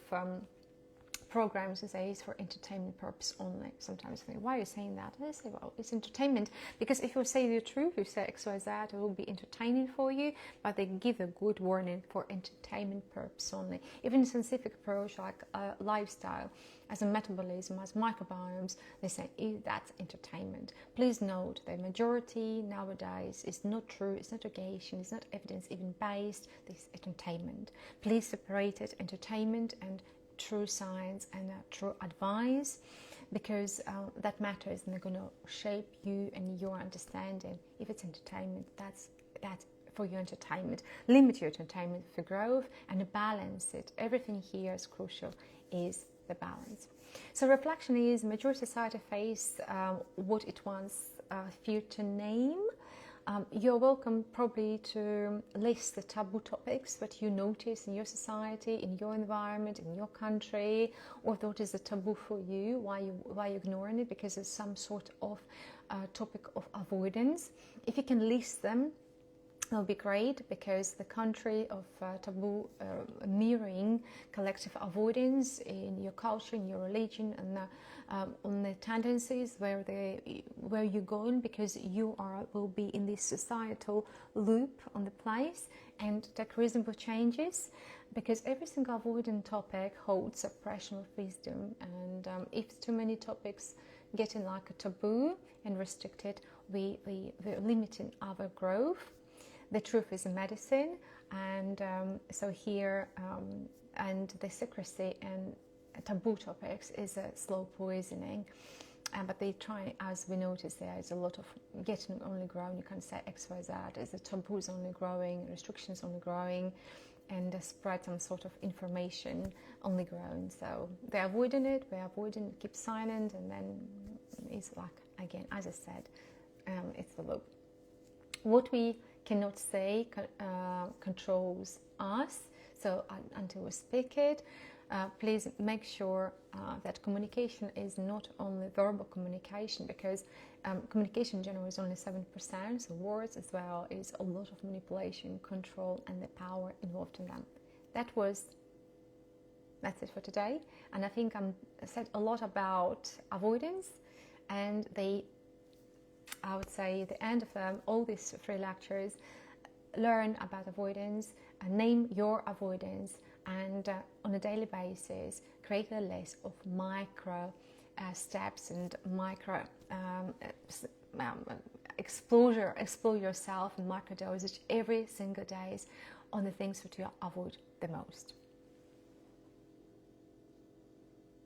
programs and say it's for entertainment purpose only. Sometimes I think, why are you saying that? And I say, well, it's entertainment, because if you say the truth, you say X, Y, Z, it will be entertaining for you, but they give a good warning for entertainment purpose only. Even scientific approach like lifestyle, as a metabolism, as microbiomes, they say that's entertainment. Please note the majority nowadays is not true, it's not education, it's not evidence even based, this entertainment. Please separate it, entertainment and true science and true advice, because that matters, and they're going to shape you and your understanding. If it's entertainment, that's for your entertainment. Limit your entertainment for growth and balance it. Everything here is crucial, is the balance. So reflection is, majority society face what it once feared to name. You're welcome probably to list the taboo topics that you notice in your society, in your environment, in your country, or what is a taboo for you, why you're ignoring it, because it's some sort of topic of avoidance. If you can list them, it'll be great, because the country of taboo mirroring collective avoidance in your culture, in your religion, and on the tendencies where you're going, because you will be in this societal loop on the place, and take reasonable changes, because every single avoidant topic holds suppression of wisdom, and if too many topics getting like a taboo and restricted, we're limiting our growth. The truth is a medicine, and so here, and the secrecy and taboo topics is a slow poisoning. But they try, as we notice, there is a lot of getting only growing. You can't say X, Y, Z. As the taboo is only growing, restrictions only growing, and the spread some sort of information only growing. So they're avoiding it, keep silent, and then it's like, again, as I said, it's the loop. What we cannot say controls us, so until we speak it, please make sure that communication is not only verbal communication, because communication in general is only 7%, so words as well is a lot of manipulation, control, and the power involved in them. That's it for today, and I think I said a lot about avoidance, and I would say at the end of all these 3 lectures, learn about avoidance, name your avoidance, and on a daily basis, create a list of micro steps and micro explore yourself in micro dosage every single day on the things that you avoid the most.